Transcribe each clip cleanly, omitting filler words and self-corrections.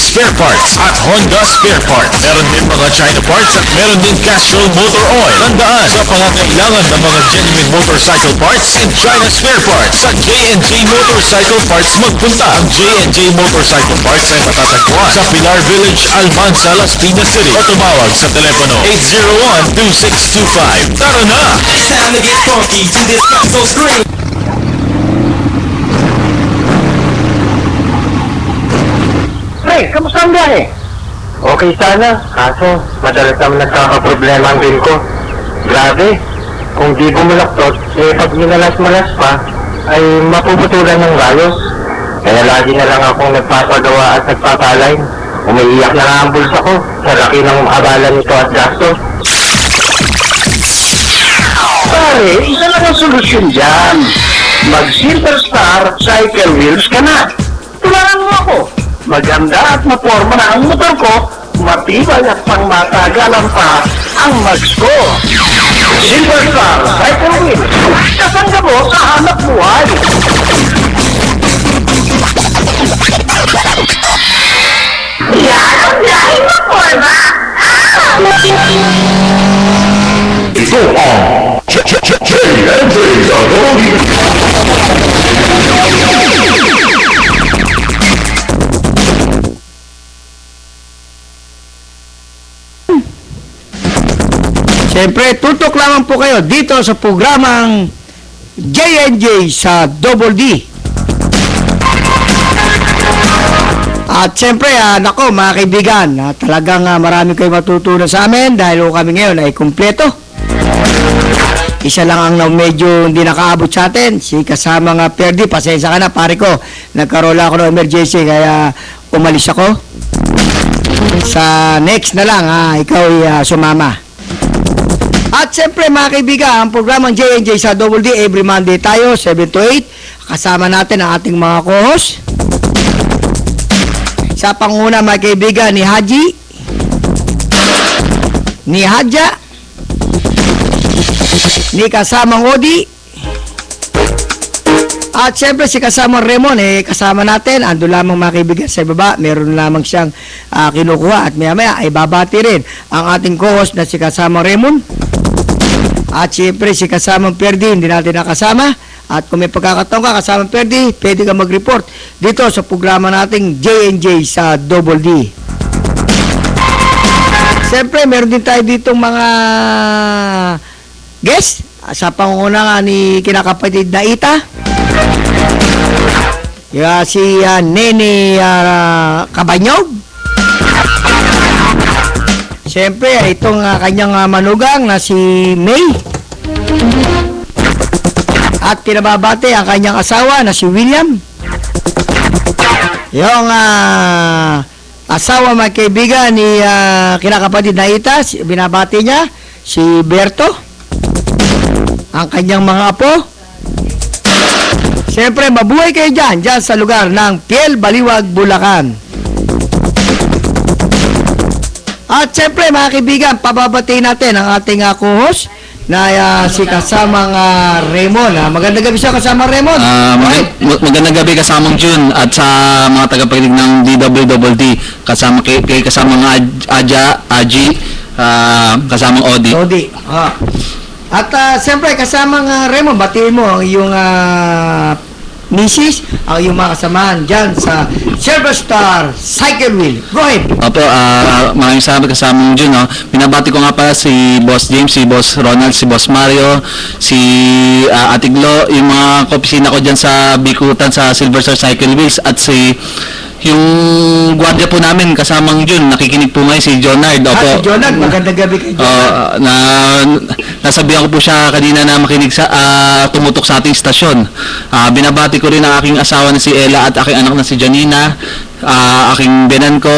Spare Parts at Honda Spare Parts. Meron din mga China parts at meron din Castrol Motor Oil. Tandaan, sa pangangailangan ng mga genuine motorcycle parts and China Spare Parts sa J&J Motorcycle Parts magpunta. Ang J&J Motorcycle Parts ay matatagpuan sa Pilar Village, Almanza, Las Piñas City o tumawag sa telepono 801-2625. Tara na! It's time to get funky to this so scream. Hey, kamusta ang biyahe? Okay sana, kaso madalas naman nagkakaproblema ang rin ko. Grabe, kung di bumulaktot, pag minalas-malas pa, ay mapuputulan ng ralo. Kaya lagi na lang akong nagpapagawa at nagpapaline. Umiiyak na nga ang bulsa ko sa laki ng abala nito at gastos. Pare, isa lang ang solusyon dyan. Mag-Silver Star Cycle Wheels ka na. Tularan mo ako. Maganda at maporma na ang motor ko, matibay at pangmatagalan pa ang mags ko. Silver Star Cycle Wheels, kasangga mo sa hanap buhay. Yan ang biyahe mo, porma! Ito ang J&J sa Goldie. Siyempre, tutok lamang po kayo dito sa programang J&J sa Double D. At siyempre, nako mga kaibigan, talagang marami kayo matutunan sa amin dahil kami ngayon ay kumpleto. Isa lang ang medyo hindi nakaabot sa atin, si kasama nga Perdi, pasensya ka na pare ko, nagkarola ako ng emergency kaya umalis ako. Sa next na lang, ikaw ay sumama. At siyempre mga kaibigan, ang programang J&J sa Double D, every Monday tayo, 7 to 8. Kasama natin ang ating mga co-host. Sa panguna mga kaibigan, ni Haji, ni Hadja, ni kasamang Odi, at siyempre si kasamang Remon, kasama natin, ando lamang mga kaibigan sa baba, meron lamang siyang kinukuha at maya maya ay babati rin ang ating co-host na si kasamang Remon. At siyempre si kasamang Perdi, hindi natin nakasama. At kung may pagkakataon ka kasamang Perdi, pwede ka mag-report dito sa programa nating J&J sa Double D. Siyempre, meron din tayo ditong mga guest. Sa pangunguna nga ni kinakapatid na Ita. Si Nene Kabanyog. Siyempre, itong kanyang manugang na si May. At pinababate ang kanyang asawa na si William. Yung asawa mga kaibigan ni kinakapatid na Ita, binabati niya si Berto. Ang kanyang mga apo. Siyempre, mabuhay kayo dyan sa lugar ng Piel, Baliwag, Bulacan. At siyempre mga kaibigan, pababati natin ang ating co-host na si kasamang Raymond. Magandang gabi siya kasamang Raymond. Magandang gabi kasamang June at sa mga tagapakinig ng DWDD, kasama kay kasamang Aji, kasamang Odi. At siyempre kasamang Raymond, batiin mo ang iyong misis, ang iyong mga kasamahan dyan sa Silver Star Cycle Wheel. Go ahead. Opo, maraming salamat kasamang June. Pinabati ko nga pala si Boss James, si Boss Ronald, si Boss Mario, si Ate Glo, yung mga kaopisina ko dyan sa Bikutan sa Silver Star Cycle Wheels, at si yung gwardiya po namin kasamang June, nakikinig po ngayon si Jonard. Opo. Si Jonard, magandang gabi kay Jonard. Nasabihan ko po siya kanina na makinig sa tumutok sa ating istasyon. Binabati ko rin ang aking asawa na si Ella at aking anak na si Janina, aking binan ko,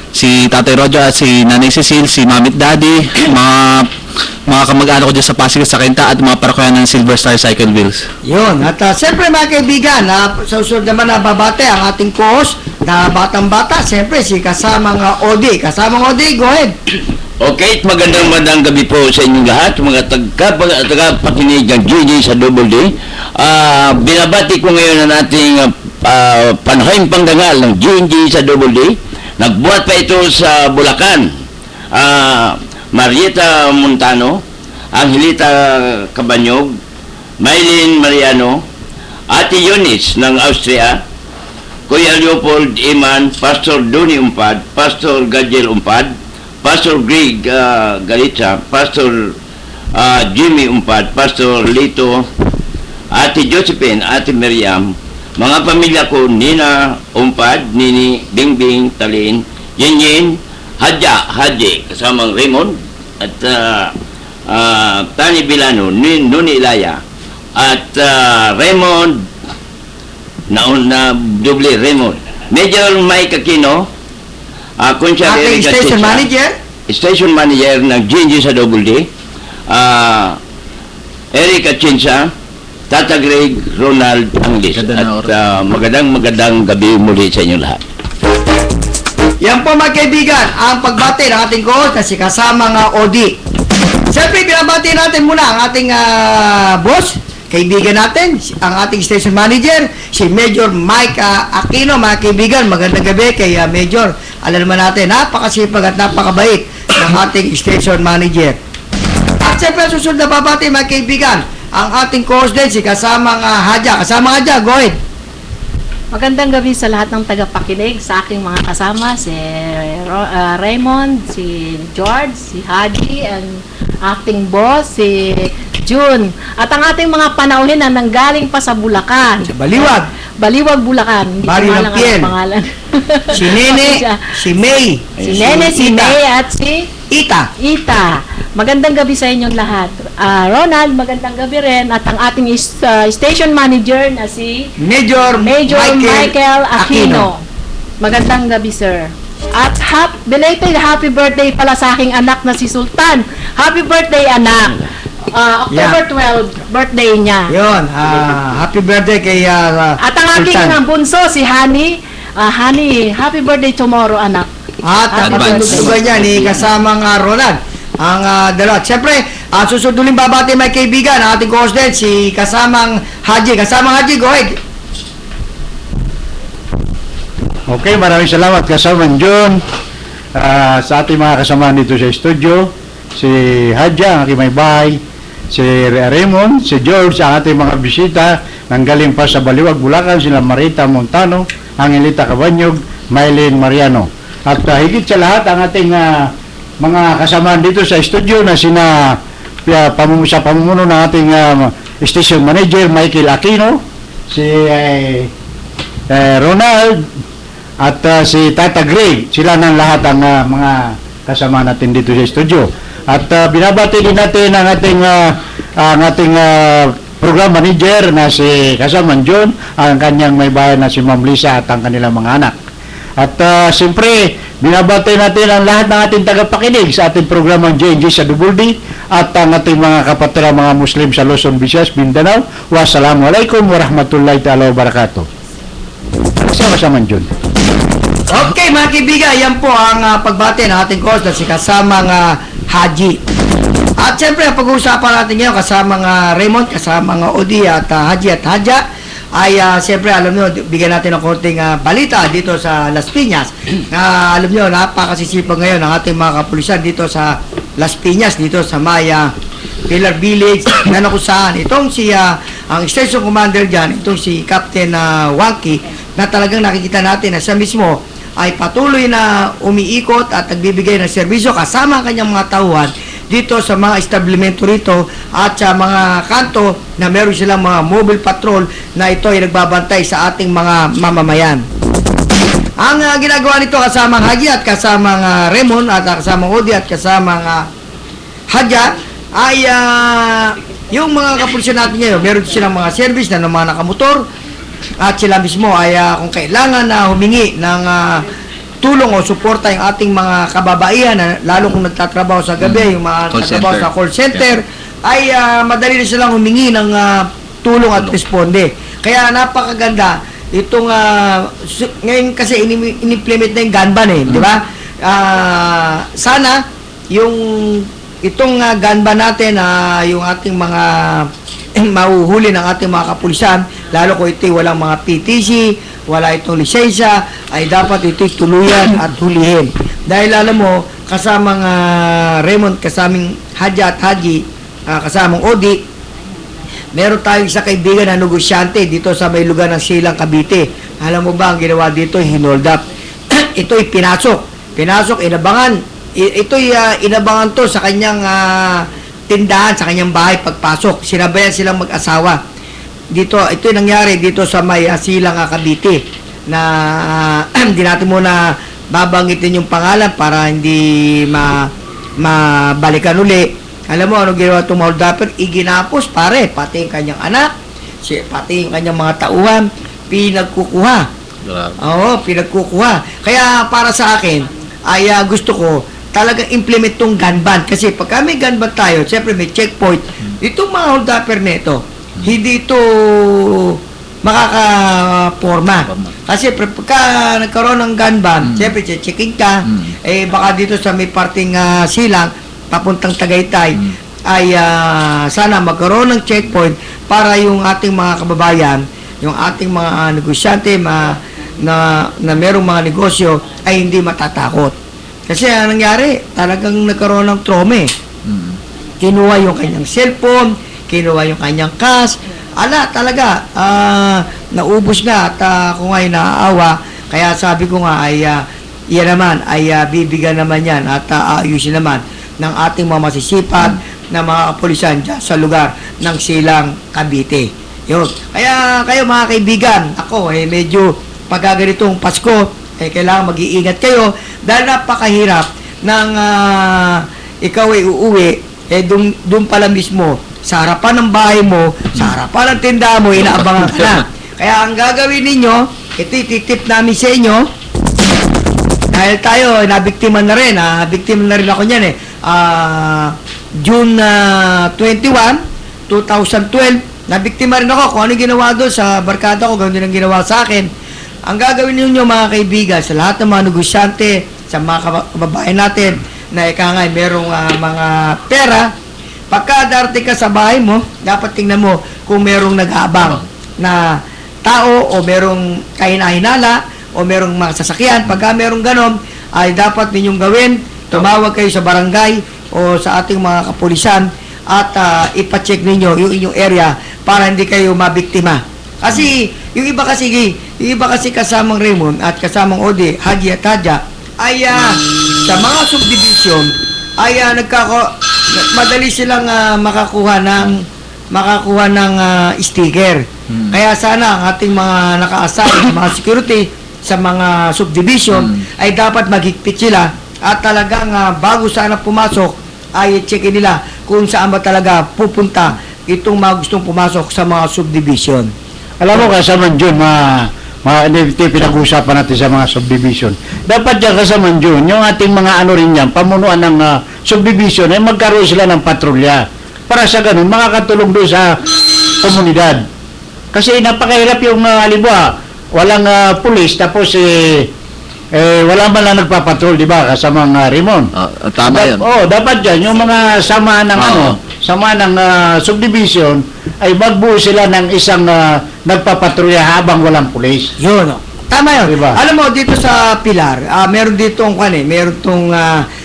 si Tatay Roger at si Nanay Cecil, si Mamit Daddy, mga kamag-anak ko dyan sa Pasig sa Quinta at mga parakuyan ng Silver Star Cycle Wheels. Yun. At siyempre mga kaibigan, sa usunod naman na babate ang ating co-host na batang-bata, siyempre si kasamang Odi. Kasamang Odi, go ahead. Okay, magandang gabi po sa inyong lahat, mga tagapakinig ng GJ sa Double D. Binabati ko ngayon ang ating panahing pangdangal ng GJ sa Double D. Nagbuhat pa ito sa Bulacan. Marieta Montano, Angelita Cabanyog, Maylin Mariano, Ate Eunice ng Austria, Kuya Leopold Iman, Pastor Doni Umpad, Pastor Gadiel Umpad, Pastor Greg Galitza, Pastor Jimmy Umpad, Pastor Lito, Ate Josephine, Ate Miriam, mga pamilya ko, Nina Umpad, Nini, Bingbing, Talin, Yin, Haji, kasamang Raymond, at Tani Bilano, Nuni Ilaya, at Raymond, na doble Raymond. Major Mike Aquino, Ating station manager. Station manager ng GNG sa Double D, Eric Atienza, Tata Greg, Ronald Anglis, at magandang gabi muli sa inyo lahat. Yan po mga kaibigan, ang pagbati ng ating co-host na si kasamang Odi. Siyempre, binabati natin muna ang ating boss, kaibigan natin, ang ating station manager, si Major Mike Aquino. Mga kaibigan, magandang gabi kay Major. Alam naman natin, napakasipag at napakabait ng ating station manager. At siyempre, susunod na babati mga kaibigan, ang ating co-host din, si kasamang Hadja. Kasamang Hadja, go ahead. Magandang gabi sa lahat ng tagapakinig, sa aking mga kasama, si Raymond, si George, si Haji, ang acting boss, si June. At ang ating mga panauhin na nanggaling pa sa Bulacan. Sa Baliwag. Baliwag, Bulacan. Hindi Mari ko malang Lampiel. ang pangalan. Si Nene, si May. Si Nene, si Ita. May, at si Ita. Magandang gabi sa inyong lahat. Ronald, magandang gabi rin. At ang ating station manager na si Major Michael Aquino. Magandang gabi, sir. At belated happy birthday pala sa aking anak na si Sultan. Happy birthday, anak. October 12, birthday niya. Yun, happy birthday kay At ang aking Sultan. bunso, si Honey. Honey, happy birthday tomorrow, anak. At ang Advance. katulugan niya ni kasamang Ronald. Ang dalawa. Siyempre, susunod uling babati may kaibigan, ang ating co-host din, si kasamang Haji. Kasamang Haji, go ahead. Okay, maraming salamat kasamang John, sa ating mga kasama dito sa studio, si Hadja, ang aking may bahay, si Raymond, si George, ang ating mga bisita, nanggaling pa sa Baliwag, Bulacan, sila Marita Montano, Angelita Cabanyog, Maylin Mariano. At higit sa lahat, ang ating mga kasama dito sa studio na sa pamumuno ng ating station manager, Michael Aquino, si Ronald, at si Tata Greg. Sila ng lahat ang mga kasama natin dito sa studio. At binabati din natin ang ating program manager na si Kasaman John, ang kanyang may bahay na si Ma'am Lisa at ang kanilang mga anak. At siyempre, binabati natin ang lahat ng ating tagapakinig sa ating programang JNG sa Double D at ang ating mga kapatid mga Muslim sa Luzon, Visayas, Mindanao. Wassalamualaikum warahmatullahi ta'ala wabarakatuh. Kasama John. Okay, mga kaibigan, yan po ang pagbati ng ating co-host na si kasamang Haji. At siyempre, ang pag-uusapan natin ngayon kasamang Raymond, kasamang Odi at Haji at Hadja, ay siyempre alam nyo, bigyan natin ng konting balita dito sa Las Piñas. Alam nyo, napakasisipag ngayon ng ating mga kapulisan dito sa Las Piñas, dito sa Maya Pilar Village, na kung saan itong si ang station commander dyan, itong si Captain Wangki, na talagang nakikita natin na siya mismo ay patuloy na umiikot at nagbibigay ng serbisyo kasama ang kanyang mga tauhan dito sa mga establishmento rito at sa mga kanto na meron silang mga mobile patrol na ito ay nagbabantay sa ating mga mamamayan. Ang ginagawa nito kasamang Haji at kasamang Raymond at kasamang Odi at kasamang Hadja ay yung mga kapulisyan natin ngayon, meron silang mga service na ng mga nakamotor at sila mismo ay kung kailangan na humingi ng tulong o suporta yung ating mga kababaihan, lalo kung nagtatrabaho sa gabi, yung mga nagtatrabaho sa call center, ay madali na silang humingi ng tulong at responde. Kaya napakaganda itong ngayon kasi in-implement na yung gun ban di ba? Sana yung itong gun ban natin, yung ating mga mahuhuli ng ating mga kapulisan, lalo kung ito walang mga PTC, wala itong lisensya, ay dapat ito'y tuluyan at hulihin. Dahil alam mo, kasamang Raymond, kasamang Haji at Haji, kasamang Odi, meron tayong isa kaibigan na negosyante dito sa may lugar ng Silang, Cavite. Alam mo ba, ang ginawa dito, hinold up. Ito'y pinasok, inabangan. Ito'y inabangan to sa kanyang tindahan, sa kanyang bahay pagpasok. Sinabayan silang mag-asawa. Ito'y nangyari dito sa may Silang, Cavite, na hindi natin muna babanggitin yung pangalan para hindi mabalikan uli. Alam mo, ano ginawa itong hold upper? Iginapos, pare, pati yung kanyang anak, pati yung kanyang mga tauhan, pinagkukuha. Oo, pinagkukuha. Kaya para sa akin, ay gusto ko talagang implement tong gun ban. Kasi pagka may gun ban tayo, siyempre may checkpoint. Itong mga hold upper nito, hindi ito makakaporma. Kasi pagka nagkaroon ng gun ban, siyempre checking ka, baka dito sa may parting Silang, papuntang Tagaytay, ay sana magkaroon ng checkpoint para yung ating mga kababayan, yung ating mga negosyante na merong mga negosyo ay hindi matatakot. Kasi ang nangyari, talagang nagkaroon ng trauma. Kinuha yung kanyang cellphone, kinuha yung kanyang cash. Talaga, naubos nga at kung ay naaawa, kaya sabi ko nga ay yan naman ay bibigyan naman yan at aayusin naman ng ating mga masisipag na mga kapulisan dyan sa lugar ng Silang, Cavite. Yun. Kaya kayo mga kaibigan, ako medyo pagkaganitong Pasko, kailangan mag-iingat kayo dahil napakahirap ng ikaw ay uuwi, doon pala mismo sa harapan ng bahay mo, sa harapan ng tindahan mo, inaabangan ka na. Kaya ang gagawin ninyo, ito ititip namin sa inyo, dahil tayo, nabiktima na rin, biktima na rin ako niyan June 21, 2012, nabiktima rin ako kung ano ginawa doon sa barkada ko, ganoon din ang ginawa sa akin. Ang gagawin ninyo mga kaibigan, sa lahat ng mga negosyante, sa mga kababayan natin, na ikangay merong mga pera, pagka darating ka sa bahay mo, dapat tingnan mo kung merong nag-aabang na tao o merong kahinahinala o merong mga sasakyan. Pagka merong ganon, ay dapat ninyong gawin, tumawag kayo sa barangay o sa ating mga kapulisan at ipacheck ninyo yung inyong area para hindi kayo mabiktima. Kasi yung iba kasi kasamang Raymond at kasamang Odi, Haji at Haja ay sa mga subdivision ay madali silang makakuha ng sticker. Kaya sana ang ating mga naka-assign, mga security sa mga subdivision ay dapat maghigpit sila at talagang bago sana pumasok ay checkin nila kung saan ba talaga pupunta itong mga gustong pumasok sa mga subdivision. Alam mo, kasaman Jun, mga pinag-uusapan natin sa mga subdivision. Dapat dyan kasaman Jun, yung ating mga ano rin yan, pamunuan ng subdivision, ay magkaroon sila ng patrolya. Para sa ganun, makakatulong doon sa komunidad. Kasi napakahirap yung halimbawa, walang pulis, tapos wala man lang nagpapatrol, di ba? Kasamang Raymond. Tama yan. Dapat dyan, yung mga sama ng subdivision, ay magbuo sila ng isang nagpapatrolya habang walang pulis. Yun. Tama yun. Diba? Alam mo, dito sa Pilar, meron dito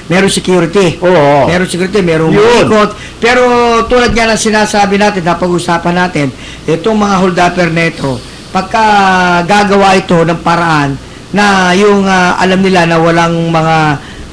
meron security. Oo. Meron security, merong Yun. ikot. Pero tulad nga ng sinasabi natin, napag-usapan natin, itong mga hold-upper na ito, pagka gagawa ito ng paraan na yung alam nila na walang mga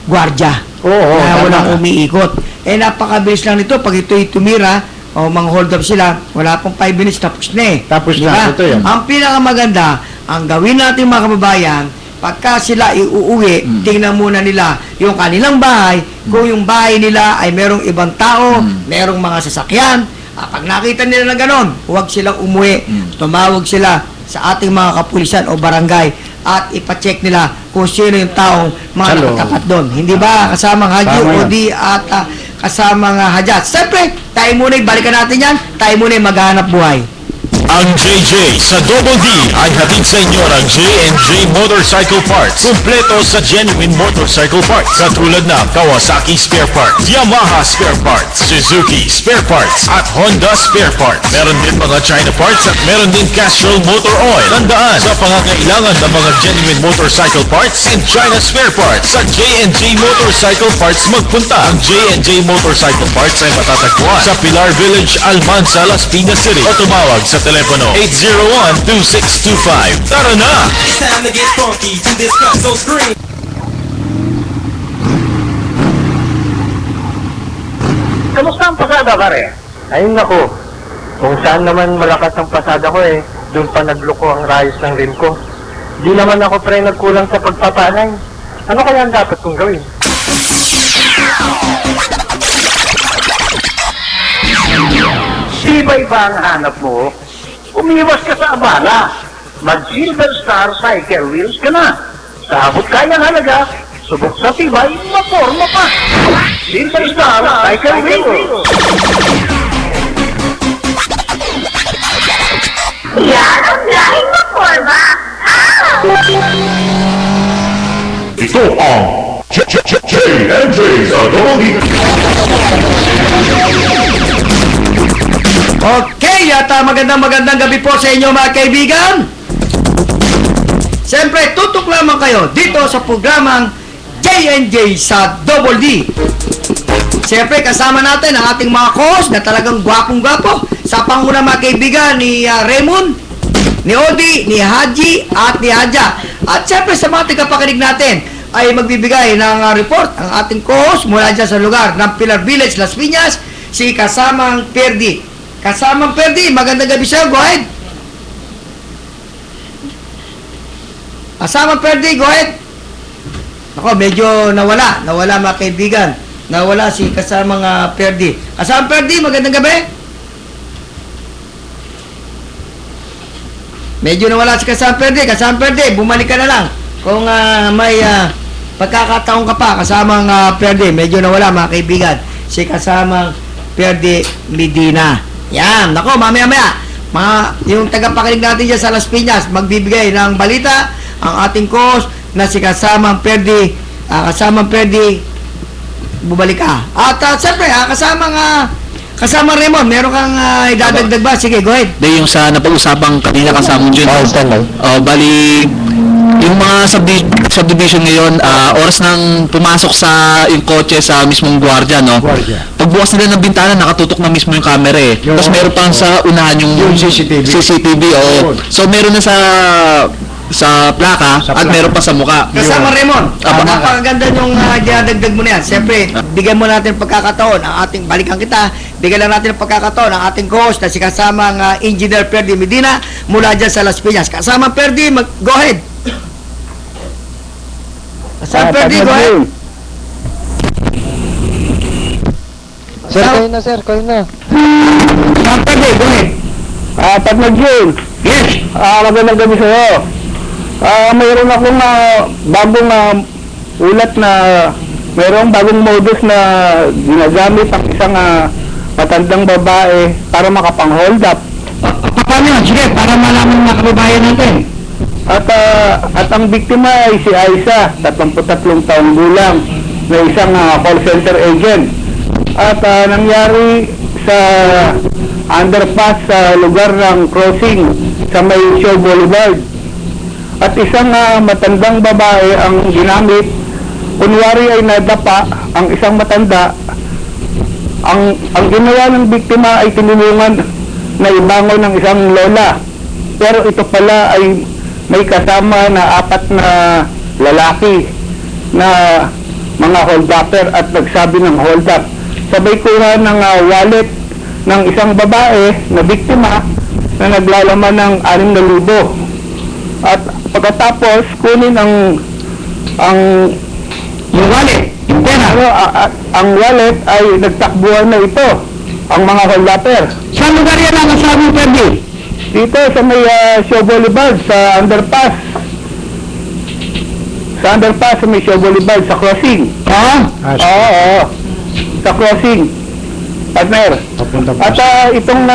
gwardya, na walang umiikot. Napakabilis lang nito. Pag ito'y tumira, o mga hold up sila, wala pong 5 minutes, tapos na Tapos na, ito yan. Ang pinakamaganda, ang gawin natin mga kababayan, pagka sila iuuwi, tingnan muna nila yung kanilang bahay, kung yung bahay nila ay merong ibang tao, merong mga sasakyan. Pag nakita nila na ganon, huwag silang umuwi. Tumawag sila sa ating mga kapulisan o barangay at ipacheck nila kung sino yung taong mga nakatapat doon. Hindi ba kasamang Haji, Odi at kasamang Hajat? Siyempre, tayo muna balikan natin yan, tayo muna maghanap buhay. Ang JJ sa Double D ay hatid sa inyo ng J&J Motorcycle Parts. Kumpleto sa genuine motorcycle parts katulad ng Kawasaki spare parts, Yamaha spare parts, Suzuki spare parts at Honda spare parts. Meron din mga China parts at meron din Castrol motor oil. Tandaan, sa pangangailangan ng mga genuine motorcycle parts and China spare parts sa J&J Motorcycle Parts magpunta. Ang J&J Motorcycle Parts ay matatagpuan sa Pilar Village, Almanza, Las Piñas City o tumawag sa telepono 801-2625. Tara na! It's time to get funky to this so scream. Kamusta ang pasada, pare? Ayun nako, kung saan naman malakas ang pasada ko doon pa nagluko ang rayos ng rim ko. Di naman ako pre nagkulang sa pagpapanay. Ano kaya ang dapat kong gawin? Sibay ba ang hanap mo? Umiwas ka sa abala. Mag-Silver Star Cycle Wheels ka na. Sa abot kayang halaga, subok sa tibay, maporma pa. Silver Star Cycle Wheels. Yan ang lahing maporma! Ito ang J&J sa Double D. Okay, at magandang gabi po sa inyo mga kaibigan. Siyempre, tutok lamang kayo dito sa programang J&J sa Double D. Siyempre, kasama natin ang ating mga host na talagang gwapong-gwapo. Sa panguna mga kaibigan ni Raymond, ni Odi, ni Haji, at ni Haja. At siyempre, sa mga tagapakinig natin, ay magbibigay ng report ang ating co-host mula dyan sa lugar ng Pilar Village, Las Piñas, si Kasamang Perdi. Kasamang Perdi, magandang gabi sa'yo, go ahead. Kasamang Perdi, go ahead. Ako, medyo nawala mga kaibigan. Nawala si Kasamang Perdi. Kasamang Perdi, magandang gabi. Medyo nawala si Kasamang Perdi. Kasamang Perdi, bumalik ka na lang. Kung may pagkakataon ka pa, Kasamang Perdi, medyo nawala mga kaibigan. Si Kasamang Perdi Medina. Yan, nako, mamaya-maya, yung tagapakinig natin dyan sa Las Piñas, magbibigay ng balita ang ating host na si Kasamang Perdi, bubalik ka. At siyempre, Kasamang Raymond, meron kang idadagdag ba? Sige, go ahead. Yung sa napag-usapang kanina kasama dyan. Bali, yung mga subdivision ngayon, oras nang pumasok sa yung kotse sa mismong gwardiya, no? Pagbukas nila ng bintana, nakatutok na mismo yung camera eh. Tapos meron pang sa unahan yung CCTV, oo. So meron na sa plaka at meron pa sa muka. Kasama Raymond, napakaganda yung dinadagdag mo na yan. Siyempre, bigyan mo natin pagkakataon ang ating, balikan kita, bigyan lang natin pagkakataon ang ating host na si kasamang Engineer Perdi Medina mula dyan sa Las Piñas. Kasamang Perdi, go ahead. Kasamang Perdi, go ahead. Sir, kayo na sir, kayo na. Kasamang Perdi, go ahead. Partner June. Yes. Magandang gabi sa'yo. Mayroon akong bagong ulat na mayroong bagong modus na ginagamit ang isang matandang babae para makapang-hold up. Paano yun? Sige, para malaman mga kababayan natin. At ang biktima ay si Aisa, 33 taong gulang, na isang call center agent. At nangyari sa underpass sa lugar ng crossing sa may Show Boulevard. At isang matandang babae ang ginamit. Kunwari ay nadapa ang isang matanda. Ang ginawa ng biktima ay tinulungan na ibangon ng isang lola. Pero ito pala ay may kasama na 4 na lalaki na mga hold-upper at nagsabi ng hold-up. Sabay kuha ng wallet ng isang babae na biktima na naglalaman ng 6,000. At pagkatapos kunin ang wallet, yung pera. Ang wallet ay nagtakbuhan na ito ang mga hold-upper. Saan lugar yan ang kasamang Perdi? Dito sa may Show Boulevard, sa underpass. Sa underpass, sa may Show Boulevard, sa crossing. Oo. Sa crossing. Partner. At itong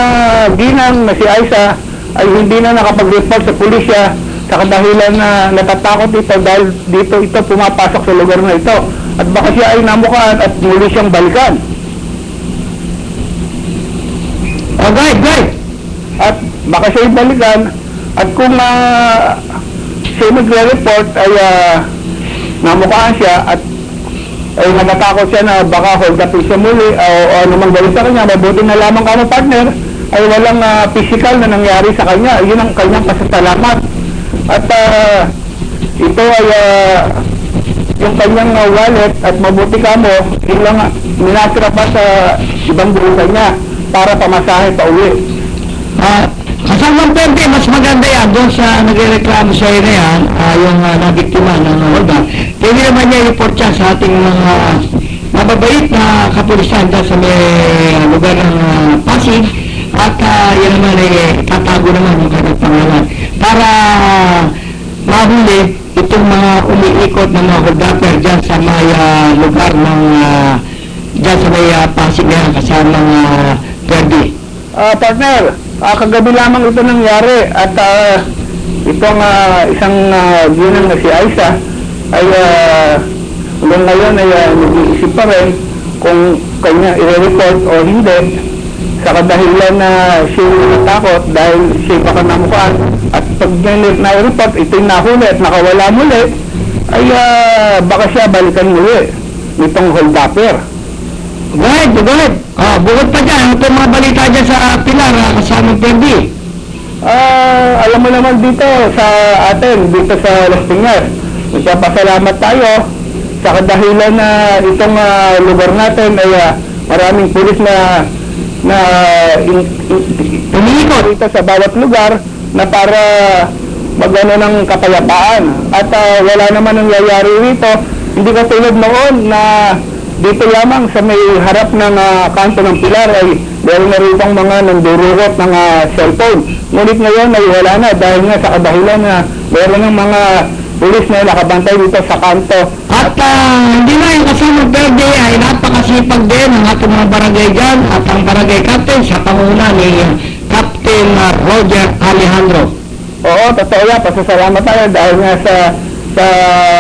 ginang na si Aisa ay hindi na nakapag-report sa pulisya sa kadahilan na natatakot ito dahil dito ito pumapasok sa lugar na ito. At baka siya ay namukaan at muli siyang balikan. Guide. At baka siya ibalikan at kung siya magre-report ay namukaan siya at ay natatakot siya na baka hold up siya muli o anumang gawin sa kanya, mabuti na lamang kamo partner ay walang physical na nangyari sa kanya. Yun ang kanyang pasasalamat. At ito ay yung kanyang wallet at mabuti kamo ilang minasira pa sa ibang buhay niya para pamasahe pa uwi. Kasamang pwede, mas maganda yan doon sa nagreklamo sa iyo na yan, yung nabiktima ng hold up. Pwede naman niya report siya sa ating mga mababait na kapulisan dyan sa may lugar ng Pasig. At yan naman ay tatago naman yung kanyang pangalan para mahuli itong mga umiikot ng mga hold-upper dyan sa may lugar ng dyan sa may Pasig na yan kasamang pwede. Partner, kagabi lamang ito nangyari at itong isang ginang na si Aisa ay hanggang ngayon ay nag-iisip pa rin kung kanya i-report o hindi sa kadahilan na siya natakot dahil siya baka namukaan at pag na-report ito'y nahuli at nakawala muli ay baka siya balikan muli nitong hold-upper. Guide. Bukod pa dyan, ito mga balita dyan sa Pilar, kasamang pwede. Alam mo naman dito sa atin, dito sa Las Piñas, nagpapasalamat tayo sa kadahilan na itong lugar natin ay maraming pulis na umiikot dito sa bawat lugar na para magano ng kapayapaan. At wala naman nangyayari rito, hindi katulad noon na dito lamang sa may harap ng kanto ng Pilar ay meron na rin mga nandururot ng cellphone. Ngunit ngayon ay wala na dahil nga sa kadahilan na meron ng mga pulis na nakabantay dito sa kanto. At hindi na yung kasamang pwede ay napakasipag din ang ating mga barangay dyan at ang barangay captain sa panguna ni Captain Roger Alejandro. Oo, totoo yan. Pasasalamat tayo dahil nga sa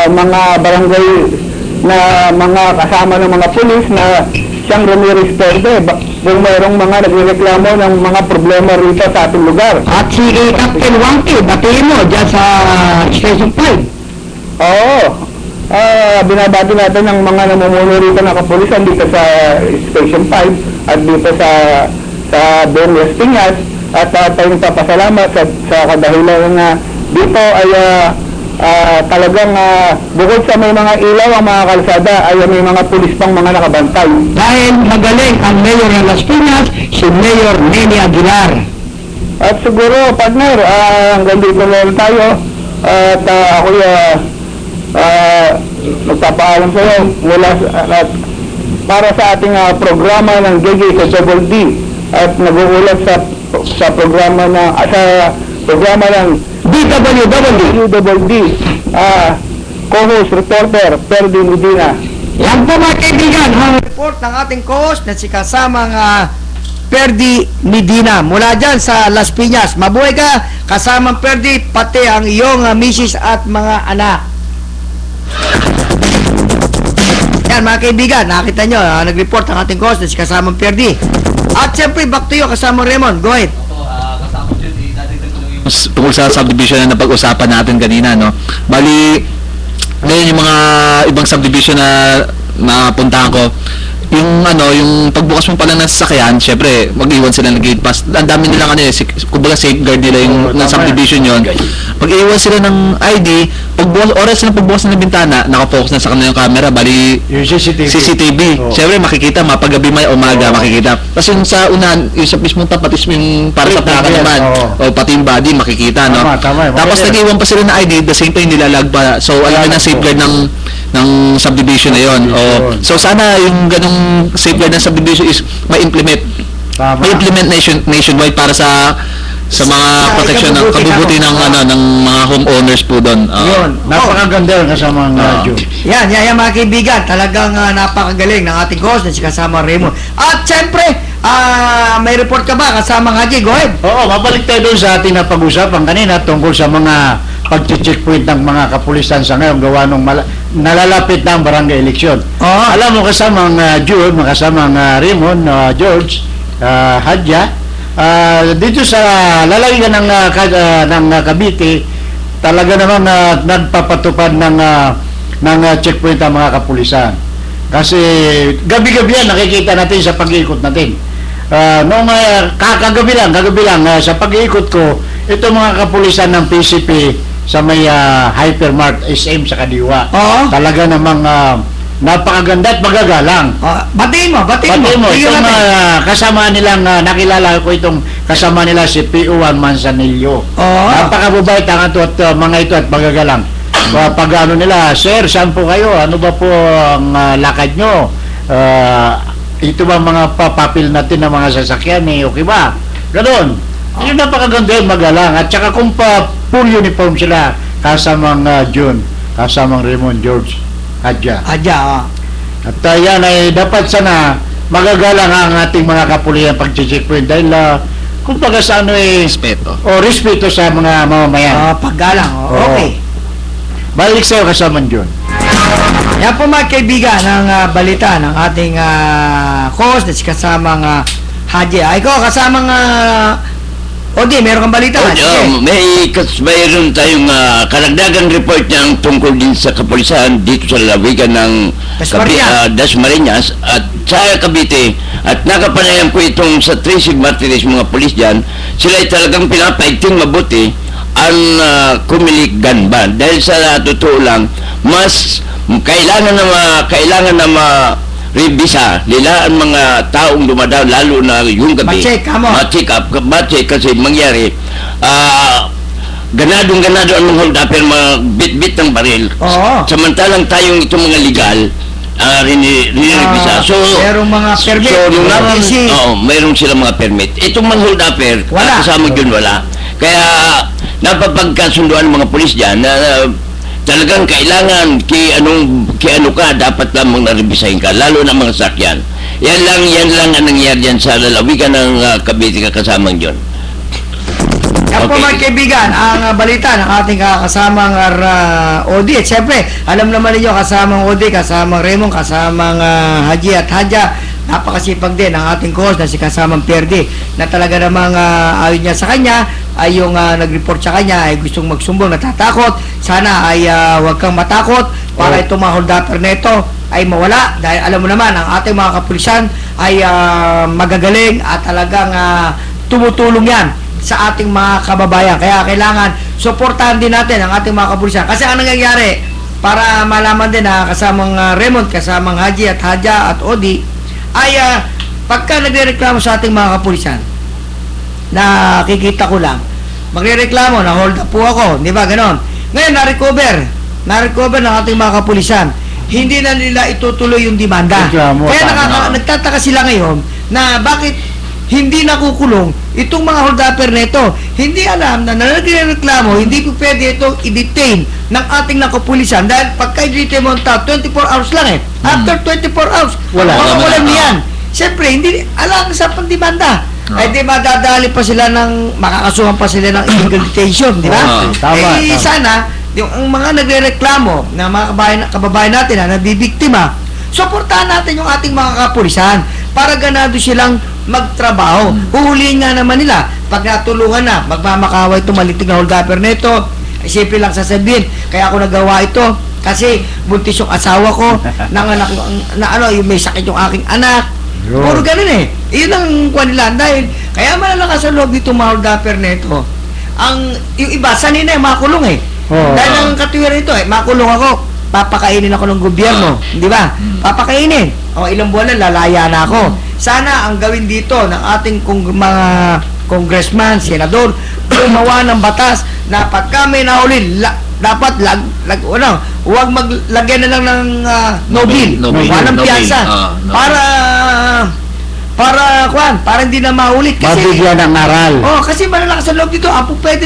mga barangay na mga kasama ng mga pulis na siyang rumiresponde kung mayroong mga nagreklamo ng mga problema rito sa ating lugar. At si Captain Wangki, batiin mo dyan sa Station 5. Oo. Binabati natin ng mga namumuno rito na kapulisan dito sa Station 5 at dito sa buong Las Piñas at tayo nagpapasalamat sa kadahilan na dito ay talagang bukod sa may mga ilaw ang mga kalsada ay may mga pulis pang mga nakabantay. Dahil magaling ang Mayor ng Las Piñas, si Mayor Nene Aguilar. At siguro, partner, hanggang dito lang tayo at ako'y magpapaalam sa iyo mula para sa ating programa ng JJ sa Double D at nag-uulat sa programa ng DWD, co-host reporter Perdi Medina. Yan po mga kaibigan, ang report ng ating co-host na si kasamang Perdi Medina mula dyan sa Las Piñas. Mabuhay ka, kasamang Perdi, pati ang iyong misis at mga anak. Yan mga kaibigan, nakita nyo, nag-report ang ating co-host na si kasamang Perdi. At siyempre, back to you, kasamang Raymond, go ahead. Tungkol sa subdivision na napag-usapan natin kanina, no? Bali, ngayon yung mga ibang subdivision na napuntahan ko, yung pagbukas mo pala ng sasakyan, syempre, mag-iwan sila ng gate pass. Ang dami nilang kumbaga safeguard nila yung ng subdivision yon. Mag-iwan sila ng ID, oras na pagbukas ng bintana, nakafocus na sa kanila yung camera, bali Yung CCTV. Oh. Syempre makikita, mapagabi may umaga makikita. Tapos yung sa unahan, yung sa mismong tapat is yung para sa plaka naman. O pati yung body makikita, no? Tama. Tapos nag-iwan pa sila ng ID, the same time nilalag pa. So alam na safeguard ng subdivision na yon. So sana yung ganung safeguard ng subdivision is ma-implement nationwide para sa mga protection ng kabubuti ng ng mga homeowners po doon. Yun, napakaganda yung kasamang June. Yan mga kaibigan, talagang napakagaling ng ating host na si kasama Raymond. At siyempre, may report ka ba kasamang Haji? Go ahead. Oo, mabalik tayo doon sa ating napag-usapan kanina tungkol sa mga pag-checkpoint ng mga kapulisan sa ngayon gawa nung nalalapit na ang barangay eleksyon. Oo. Alam mo, kasamang Jude, kasamang Raymond, George, Hadja, dito sa lalawigan ng Cavite, talaga naman nagpapatupad ng checkpoint ang mga kapulisan. Kasi gabi-gabi yan nakikita natin sa pag-iikot natin. Noong kagabi lang sa pag-iikot ko, ito mga kapulisan ng PCP sa may Hypermart SM sa Kadiwa. Oo. Talaga namang napakaganda at magagalang. Batiin mo. Itong kasama nilang nakilala ko itong kasama nila si PO1 Manzanillo. Oo. Napakababait ang ito at mga ito at magagalang. Pag ano nila, sir, saan po kayo? Ano ba po ang lakad nyo? Ito ba mga papapil natin ng mga sasakyan okay ba? Ganon. Yung napakaganda yun, magalang. At saka kung full uniform sila, kasamang June, kasamang Raymond, George, Hadja. At yan ay dapat sana magagalang ang ating mga kapulisan pag-checkpoint dahil kumbaga sa Respeto. respeto sa mga mamamayan. Paggalang. Okay. Balik sa'yo kasamang June. Yan po mga kaibigan ng balita ng ating host na si kasamang Haji. Ikaw, kasamang Odi, meron kang balita? Mayroon tayong karagdagang report niyang tungkol din sa kapulisan dito sa lalawigan ng Dasmariñas at sa Cavite. At nakapanayam ko itong sa Tracy Martinez, mga pulis dyan, sila ay talagang pinapaigting mabuti ang Kumilig Ban. Dahil sa totoo lang, mas kailangan na revisa nila ang mga taong dumadaw lalo na yung gabi. Ma-check up kasi mangyari ganadong ang mga hold upper, mga bit-bit ng baril. Samantalang tayong itong mga legal rinirevisa. Merong mga permit. Mayroon silang mga permit. Itong mga hold upper, kasama yun wala. Kaya napapagkasunduan ng mga pulis dyan na talagang kailangan ano ka, dapat lamang narebisahin ka, lalo na mga sakyan. Yan lang ang nangyari dyan sa lalawigan ng Cavite kasamang yun. Yan po mga kaibigan, ang balita ng ating kasamang Odi. At syempre, alam naman ninyo, kasamang Odi, kasamang Raymond, kasamang Haji at Hadja, napakasipag din ang ating host na si kasamang Perdi na talaga namang ayon niya sa kanya ay yung nag-report sa kanya ay gustong magsumbong, natatakot. Sana ay huwag kang matakot para itong mga hold upper na ito ay mawala dahil alam mo naman ang ating mga kapulisan ay magagaling at talagang tumutulong yan sa ating mga kababayan. Kaya kailangan suportahan din natin ang ating mga kapulisan kasi ang nangyayari para malaman din na kasamang Raymond, kasamang Haji at Hadja at Odi ay pagka nagrereklamo sa ating mga kapulisan, nakikita ko lang, magrereklamo na hold up po ako, di ba ganon? Ngayon, na-recover ng ating mga kapulisan, hindi na nila itutuloy yung demanda. Kaya nagtataka sila ngayon na bakit hindi nakukulong itong mga hold upper na ito. Hindi alam na nagrereklamo, hindi po pwede itong i-detain ng ating kapulisan dahil pagka i-detain mo 24 hours lang After 24 hours, wala niyan. Siyempre, hindi alam sa pandemanda. Ay di madadali pa sila makakasuhan pa sila ng illegal detention, di ba? Sana yung mga nagrereklamo na mga kababayan natin na nabibiktima, suportahan natin yung ating mga kapulisan para ganado silang magtrabaho. Huhulihin nga naman nila pag natulungan na, magmamakaway itong malitig na hold upper na ito. Ay simple lang sasabihin, kaya ako nagawa ito kasi buntis yung asawa ko, nanganak yung may sakit yung aking anak. Puro ganun Iyon ang kuha nila. Dahil, kaya malalakas sa loob dito mga hold upper na ito. Yung iba, sanina makulong dahil ang katuwiran ito makulong ako, papakainin ako ng gobyerno. Di ba? Papakainin. Ilang buwan na, lalaya na ako. Sana ang gawin dito ng ating mga congressman, senador, gumawa ng batas na pagka may nahuli, dapat huwag maglagyan na lang ng no bill. Walang piyansa. Para hindi na mahuli kasi mabigyan ng aral. Kasi malalakas sa loob dito. Ang pwede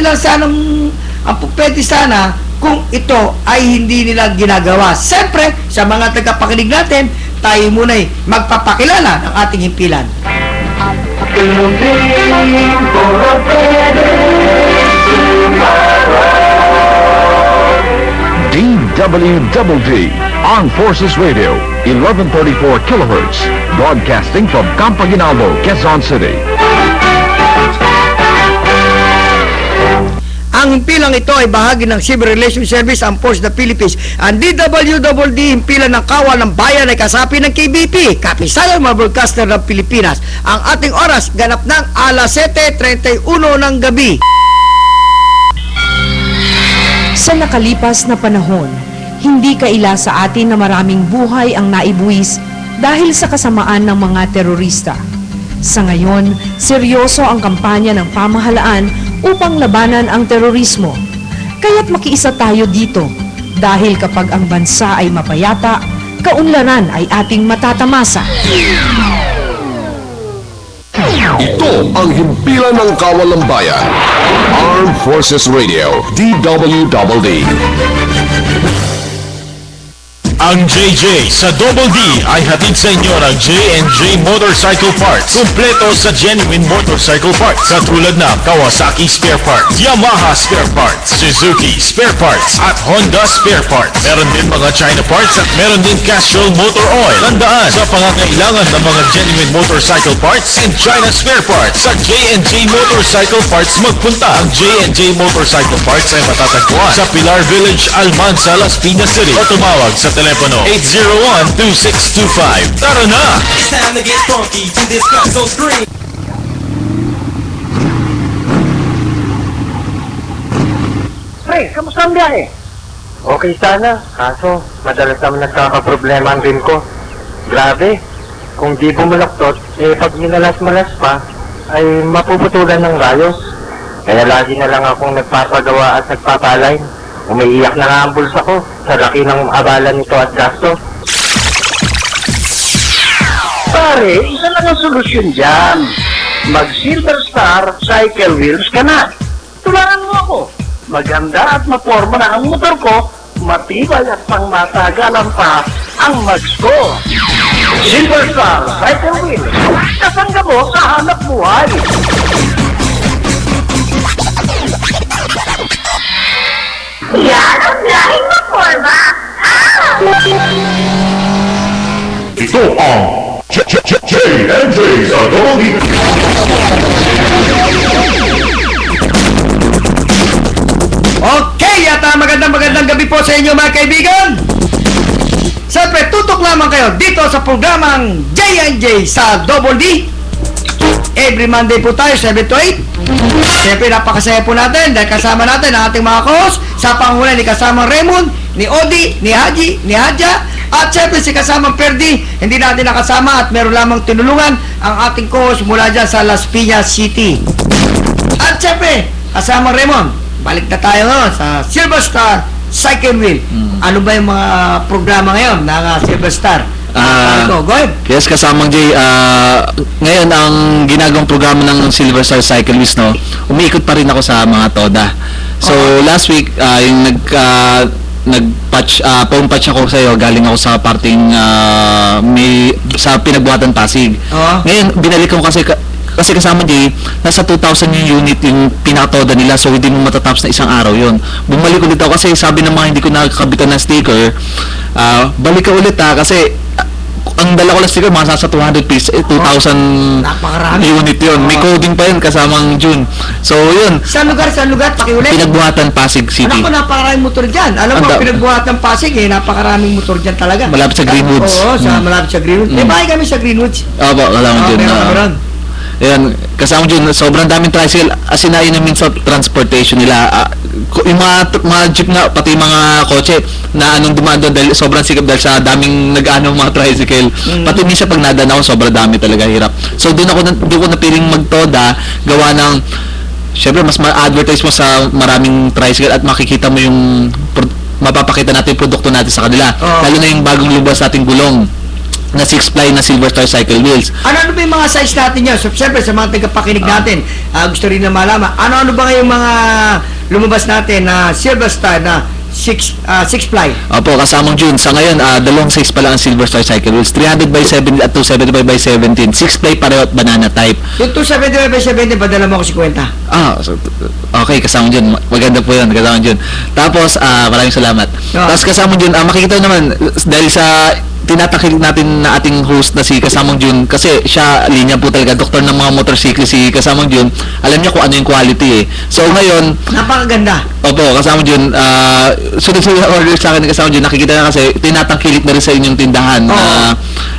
sana kung ito ay hindi nila ginagawa. Siyempre, sa mga tagapakinig natin, tayo muna magpapakilala ng ating himpilan. building for a better DWDD, Armed Forces Radio, 1134 kilohertz, broadcasting from Campo Aguinaldo, Quezon City. Ang himpilang ito ay bahagi ng Civil Relations Service ang Force the Philippines. Ang DWDD himpilan ng Kawal ng Bayan ay kasapi ng KBP, Kapisanan mga Broadcaster ng Pilipinas. Ang ating oras ganap ng alas 7:31 ng gabi. Sa nakalipas na panahon, hindi kaila sa atin na maraming buhay ang naibuwis dahil sa kasamaan ng mga terorista. Sa ngayon, seryoso ang kampanya ng pamahalaan upang labanan ang terorismo. Kaya't makiisa tayo dito dahil kapag ang bansa ay mapayapa, kaunlaran ay ating matatamasa. Ito ang himpilan ng Kawal ng Bayan, Armed Forces Radio, DWDD. Ang JJ sa Double D ay hatid sa inyo ng J&J Motorcycle Parts. Kumpleto sa genuine motorcycle parts katulad ng Kawasaki Spare Parts, Yamaha Spare Parts, Suzuki Spare Parts at Honda Spare Parts. Meron din mga China parts at meron din Castrol Motor Oil. Tandaan, sa pangangailangan ng mga genuine motorcycle parts and China Spare Parts sa J&J Motorcycle Parts magpunta. Ang J&J Motorcycle Parts ay matatagpuan sa Pilar Village, Almanza, Las Piñas City o tumawag sa telepono 801-2625. Tara na! It's time to get funky to discuss those green. Pre, kamusta ang biyahe? Okay sana, kaso madalas naman nagkakaproblema ang rin ko. Grabe, kung di bumulaktot, pag minalas-malas pa, ay mapuputulan ng rayos. Kaya lagi na lang akong nagpapagawa at nagpapaline. Umiiyak na nga ang bulsa ko sa laki ng abala nito at gasto. Pare, isa lang ang solusyon dyan. Mag-Silver Star Cycle Wheels ka na. Tulungan mo ako. Maganda at maporma na ang motor ko, matibay at pangmatagalan pa ang mags ko. Silver Star Cycle Wheels. Kasangga mo sa hanap buhay. Yan ang lahing maporma! Ito ang J&J sa Double D. Okay, at magandang gabi po sa inyo mga kaibigan. Siyempre, tutok lamang kayo dito sa programang J&J sa Double D. Every Monday po tayo, 7 to 8. Siyempre, napakasaya po natin dahil kasama natin ang ating mga host sa pangunan ni kasamang Raymond, ni Odi, ni Haji, ni Hadja, at siyempre si kasamang Perdi, hindi natin nakasama at meron lamang tinulungan ang ating host mula dyan sa Las Piñas City. At siyempre, kasamang Raymond, balik na tayo ngayon sa Silver Star Cycle Wheel. Ano ba yung mga programa ngayon ng Silver Star? Go ahead. Yes, kasamang Jay, ngayon ang ginagawang programa ng Silver Star Cycle Wheels, no, umiikot pa rin ako sa mga TODA. So, last week, yung nag-patch, phone patch ako sa iyo, galing ako sa parting sa Pinagbuhatan Pasig. Ngayon, binalik ko kasi kasama Jay, nasa 2,000 yung unit yung pinatoda nila, so hindi mo matatapos na isang araw yun. Bumalik ulit ako kasi sabi ng mga hindi ko nakakabitan ng sticker, balik ka ulit kasi ang dala ko lang sticker, mga sa 200 pieces, 2,000 unit yun. May coding pa yun kasamang June. So, yun. Saan lugar? Pakiulit. Pinagbuhatan Pasig City. Alam ko, napakaraming motor dyan. Alam mo, Pinagbuhatan Pasig, napakaraming motor dyan talaga. Malapit sa Greenwoods. Oo, malapit sa Greenwoods. Bahay kami sa Greenwoods. Opo, alam mo dyan. Ayan, kasama dyan, sobrang daming tricycle, asinayin namin sa transportation nila. Yung mga jeep na, pati mga kotse na anong dumaan doon dahil sobrang sikap dahil sa daming nag-ano mga tricycle. Pati minsan pag nadaan ako, sobrang dami talaga, hirap. So doon ko napiling magtoda, gawa ng, syempre mas ma-advertise mo sa maraming tricycle at makikita mo yung, mapapakita natin yung produkto natin sa kanila. Lalo na yung bagong lubas nating gulong na 6-ply na Silver Star Cycle Wheels. Ano ba yung mga size natin yun? So, siyempre, sa mga tagapakinig natin, gusto rin na malaman, ano ba yung mga lumabas natin na Silver Star na 6 ply. Opo, kasamang June. Sa ngayon, dalawang 6 pa lang ang Silver Star Cycle Wheels. 300 by 7 at 275 by 17. 6 play pareho at banana type. Yung 275 by 70, padala mo ako si Kwenta. Okay, kasamang June. Maganda po yun, kasamang June. Tapos, maraming salamat. Tapos kasamang June, makikita naman, dahil sa tinatakil natin na ating host na si Kasamang June, kasi siya, linya po talaga, doktor ng mga motorsiklo si Kasamang June, alam niya kung ano yung quality eh. So ngayon, napakaganda. Opo, Kasamang June, sunod-sunod order sa akin ni Kasamang June, nakikita na kasi tinatangkilik na rin sa inyong tindahan.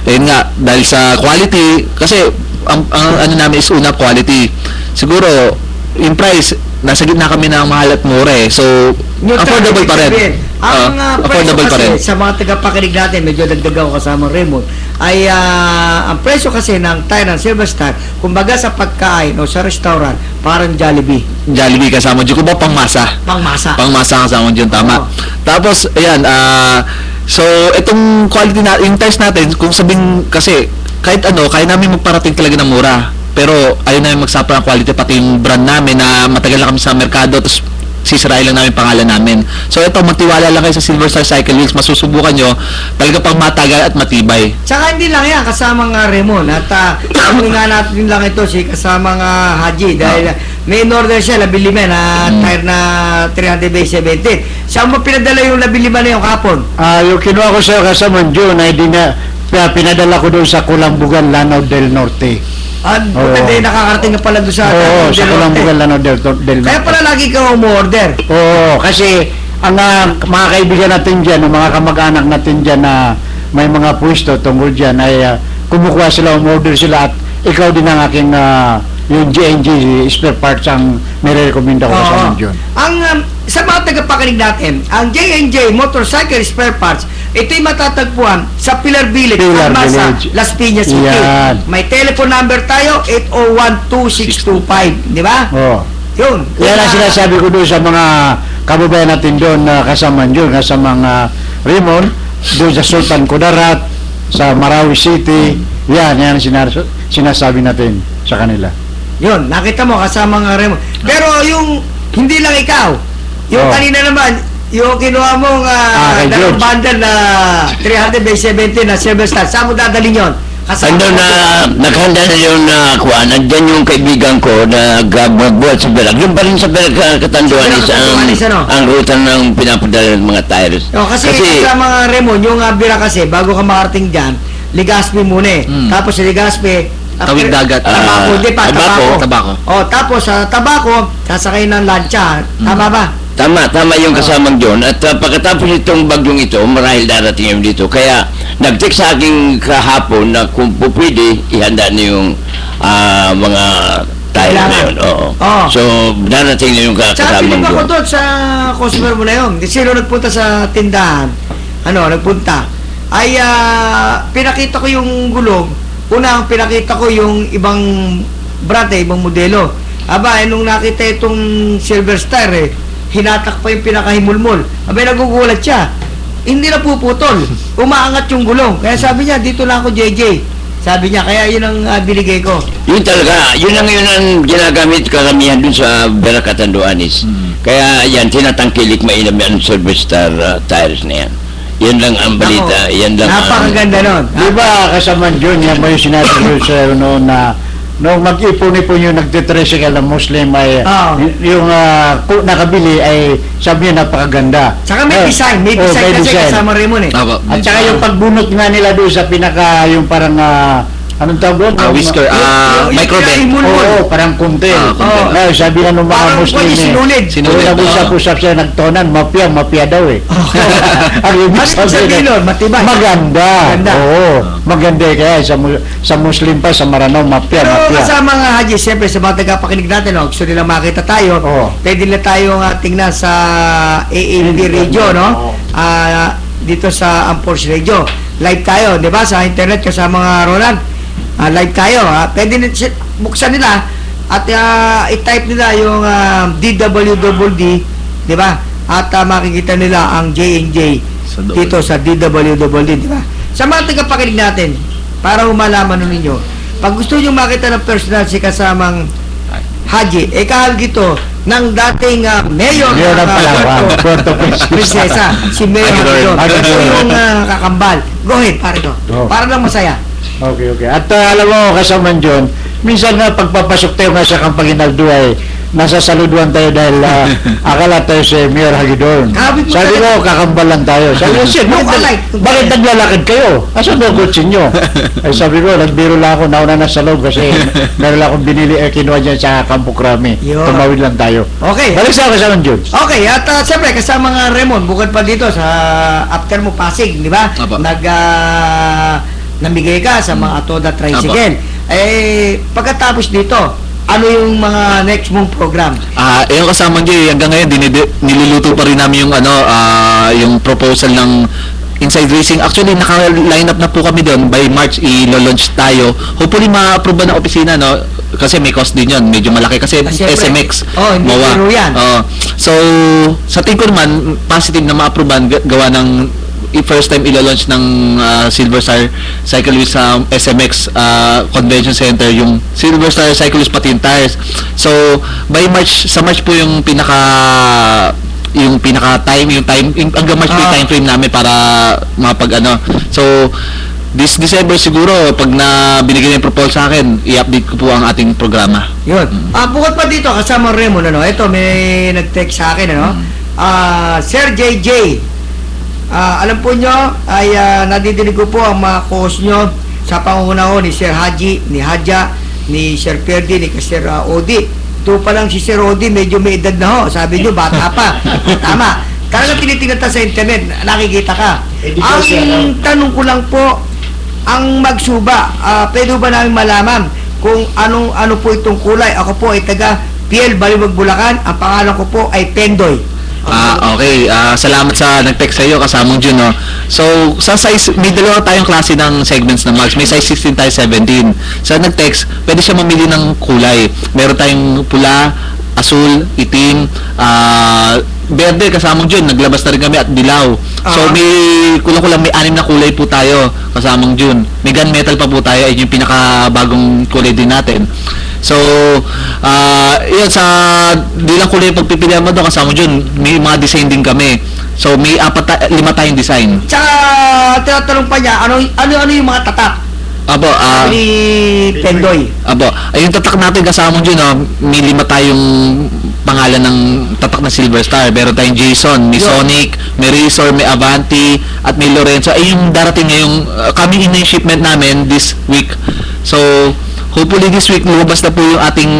Ayun nga, dahil sa quality, kasi ang ano namin is una quality. Siguro, in price, nasa gitna kami ng mahal at mura eh. So, affordable pa rin. Ang presyo affordable pa kasi rin. sa mga tagapakinig natin, medyo dagdag ako kasama Raymond, ay ang presyo kasi ng tire ng Silver Star, kumbaga sa pagkain o sa restaurant, parang Jollibee. Jollibee Kasamang June, kung ba pangmasa? Pangmasa. Pangmasa Kasamang June, tama. Tapos, ayan, so, itong quality na, yung tires natin, kung sabihin, kasi, kahit ano, kaya namin magparating talaga ng mura. Pero, ayun namin magsapa ng quality, pati yung brand namin na matagal na kami sa merkado, tapos sisirain lang namin pangalan namin. So, ito, magtiwala lang kayo sa Silver Star Cycle Wheels, masusubukan nyo, talaga pang matagal at matibay. Tsaka hindi lang yan, kasamang Raymond. At nga natin lang ito si kasamang Haji. Dahil may in-order siya, labing lima na tire na 300 by 17. Saan mo pinadala yung labing lima na yung kapon? Yung kinuha ko sa'yo Kasamang June ay pinadala ko doon sa Kulambugan, Lanao del Norte. Buta din, nakakarating ka pala doon sa sa Kulambugan, Lanao del Norte. Kaya pala lagi ka umorder. Oo, kasi ang mga kaibigan natin dyan, mga kamag-anak natin dyan na may mga pwesto tungkol dyan ay kumukuha sila, umorder sila at ikaw din ang aking yung J&J spare parts ang nire-recommenda ko sa June. Ang sa mga tagapakinig natin, ang J&J Motorcycle Spare Parts, ito'y matatagpuan sa Pilar Village, Almasa, Las Piñas City. May telephone number tayo, 801-2625, di ba? Oo. Yun. Yan ang sinasabi ko doon sa mga kababayan natin doon na Kasamang June, kasamang Raymond, doon sa Sultan Kudarat, sa Marawi City, yan ang sinasabi natin sa kanila. Yun, nakita mo kasamang Raymond. Pero yung, hindi lang ikaw, yung kanina naman, yung kinuha mong dalawang bundle na 300 by 17 na Silver Star, saan mo dadalhin yun? Ando na, naghanda na yun na kuha, nandyan yung kaibigan ko na magbuhat sa Belag. Yung pa rin sa Belag Katanduanis ang ruta ng pinapadala ng mga tires. Kasi sa mga Raymond, yung bira kasi, bago ka makarating dyan, Legazpi muna eh. Tapos sa Legazpi, Tawid dagat. Tabako. Tapos sa Tabako, sasakay ng lancha. Tama ba? Tama yung kasamang John. At pagkatapos itong bagyong ito, marahil darating yun dito. Kaya nag-text sa akin kahapon na kung pwede, ihanda niyo yung mga tayo na yun. So, darating na yung kasamang John. Tsaka ko doon sa customer mo na yun. Sino nagpunta sa tindahan? Nagpunta? Ay, pinakita ko yung gulong. Una, pinakita ko yung ibang brand, ibang modelo. Nung nakita itong Silver Star, hinatak pa yung pinakahimulmol. Nagugulat siya. Hindi na puputol. Umaangat yung gulong. Kaya sabi niya, dito lang ako, JJ. Sabi niya, kaya yun ang binigay ko. Yun talaga. Yun ang ginagamit karamihan dun sa Vera Catanduanes. Kaya yan, tinatangkilik mainam yan Silver Star tires na yan. Yan lang ang balita. Yan lang napakaganda nun. Di ba Kasamang June, yan ba yung sinabi ko sa noon na nung mag-ipon-ipon yung nagtitricycle ng Muslim ay yung nakabili ay sabi niya napakaganda. Tsaka may design kasi kasama Raymond eh. At saka yung pagbunot nga nila doon sa pinaka yung parang anong tawag doon? Whisker, microbend. Oo, parang kuntil. Sabi nga ng mga Muslim sinulid. Nag-usap siya, nagtonan, mafia daw eh. Ang ibig sabihin nun, matibay. Maganda. Oo, maganda kaya sa Muslim pa, sa Maranao, mafia. Pero kasama nga Haji, siyempre sa mga tagapakinig natin, gusto nila makita tayo, pwede nila tayong tingnan sa AAP Radio, no? Dito sa Ampor's Radio. Live tayo, di ba? Sa internet kasama mga Roland. Live tayo, pwede buksan nila at i-type nila yung DWDD, di ba? At makikita nila ang J&J dito sa DWDD, di ba? Sa mga tagapakinig natin, para umalaman ninyo, pag gusto nyo makita ng personal si kasamang Haji, kahalgito ng dating mayor Yun ang Palawan, Puerto Princesa, si Mayor Hagidorn. Hagidorn. Ito yung kakambal. Go ahead, pare ko. Oh. Para lang masaya. Okay. At alam mo, kasama dyan, minsan na pagpapasok tayo nga sa Campanginaldo ay nasa saluduan tayo dahil akala tayo si Mayor Hagidorn. Grabe po Sabi talaga. ko, kakambalan tayo. Sabi ko, sir, bakit naglalakad kayo? Asan daw kutsin nyo? Ay sabi ko, nagbiro lang ako, nauna na sa loob kasi meron lang akong binili, kinuha dyan sa Campo Crame. Yun. Tumawid lang tayo. Okay. Balik sa kasama dyan. Okay, at siyempre kasama nga Raymond, bukod pa dito sa after mo Pasig, di ba? Apo. Namigay ka sa mga Atoda Tricycle. Pagkatapos dito, ano yung mga next mong program? Yung kasama niyo hanggang ngayon niluluto pa rin namin yung yung proposal ng Inside Racing. Actually naka-line up na po kami doon. By March i-launch tayo. Hopefully ma-approve ng opisina, no? Kasi may cost din 'yon. Medyo malaki kasi Siyempre. SMX. Hindi MOA. biro yan. So sa tingin ko naman positive na ma-approvean gawa ng first time ilo-launch ng Silver Star Cyclist sa SMX Convention Center, yung Silver Star Cyclist Patin Tires. So by March, sa March po yung pinaka hanggang March po yung time frame namin para so this December siguro pag binigyan yung proposal sa akin, i-update ko po ang ating programa. Yun. Bukod pa dito, kasama Raymond, ito may nag-text sa akin, Sir JJ, alam po nyo, ay nadidinig ko po ang mga co-host nyo sa pangungunaho ni Sir Haji, ni Hadja, ni Sir Ferdi, ni Sir Odi. Ito pa lang si Sir Odi, medyo may edad na ho. Sabi nyo, bata pa. Tama. Talagang tinitingnan ta sa internet, nakikita ka. Ang tanong ko lang po, ang magsuba, pwede ba namin malaman kung ano po itong kulay? Ako po ay taga PL Baliwag, Bulacan. Ang pangalan ko po ay Pendoy. Okay. Salamat sa nag-text sa iyo, kasamang Jun, no? So, sa size, may dalawa tayong klase ng segments ng mags. May size 16 tayo 17. Sa nag-text, pwede siya mamili ng kulay. Meron tayong pula, asul, itim, berde, kasamang Jun. Naglabas na rin kami at dilaw. So, may kulang-kulang may 6 na kulay po tayo, kasamang Jun. May gunmetal pa po tayo. Ay yung pinakabagong kulay din natin. So, yun, sa di lang kulay pagpipilian mo doon, kasama dyan, may mga design din kami. So, may 5 tayong design. Tsaka, tinatanong pa niya, ano yung mga tatak? Abo, Ni Pendoy. Yung tatak natin kasama dyan, may 5 tayong pangalan ng tatak na Silver Star. Meron tayong Jason, may Sonic, may Razor, may Avanti, at may Lorenzo. Ay, yung darating ngayong, coming in na yung shipment namin this week. So, hopefully this week lumabas na po yung ating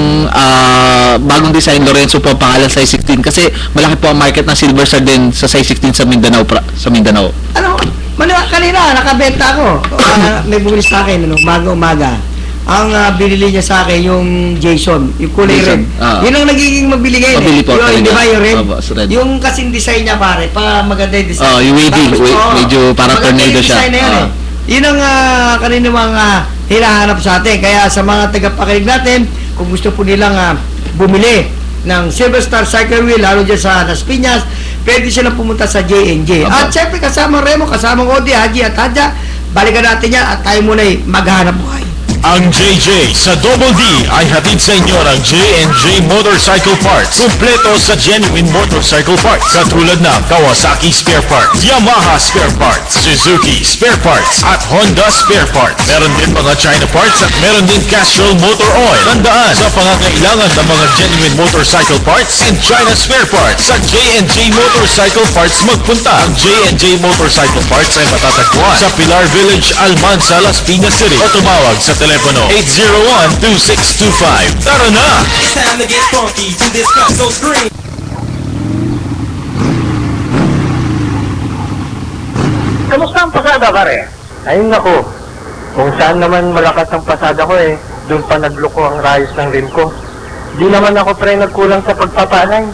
bagong design. Lorenzo po ang pangalan, size 16, kasi malaki po ang market ng Silver Star din sa size 16 sa Mindanao. Kanina, nakabenta ako. May bumili sa akin, umaga-umaga. Ang binili niya sa akin yung Jason, yung kulay red. Yun ang nagiging mabili ngayon. Mabili po, Yun, di ba yung red? red? Yung kasing design niya, pare, maganda yung design. Yung wavy, medyo parang tornado siya. Maganda yung design na yan, Yun ang kanina mga hinahanap sa atin. Kaya sa mga tagapakinig natin, kung gusto po nilang bumili ng Silver Star Cycle Wheel, lalo dyan sa Las Piñas, pwede silang pumunta sa J&J. At syempre kasama Remo, kasama Odi, Haji at Hadja, balikan natin yan at tayo muna maghanap buhay. Ang JJ sa Double D ay hatid sa inyo ng J&J Motorcycle Parts. Kumpleto sa genuine motorcycle parts. Katulad ng Kawasaki Spare Parts, Yamaha Spare Parts, Suzuki Spare Parts, at Honda Spare Parts. Meron din mga China parts at meron din Castrol Motor Oil. Tandaan, sa pangangailangan ng mga genuine motorcycle parts and China Spare Parts, sa J&J Motorcycle Parts magpunta. Ang J&J Motorcycle Parts ay matatagpuan sa Pilar Village, Almanza, Las Piñas City. O tumawag sa telepono 801-2625. Tara na! It's time to get funky to this Costco screen. Kamusta ang pasada, pare? Ayun nako, kung saan naman malakas ang pasada ko doon pa nagloko ang rayos ng rim ko. Di naman ako pre nagkulang sa pagpapanay.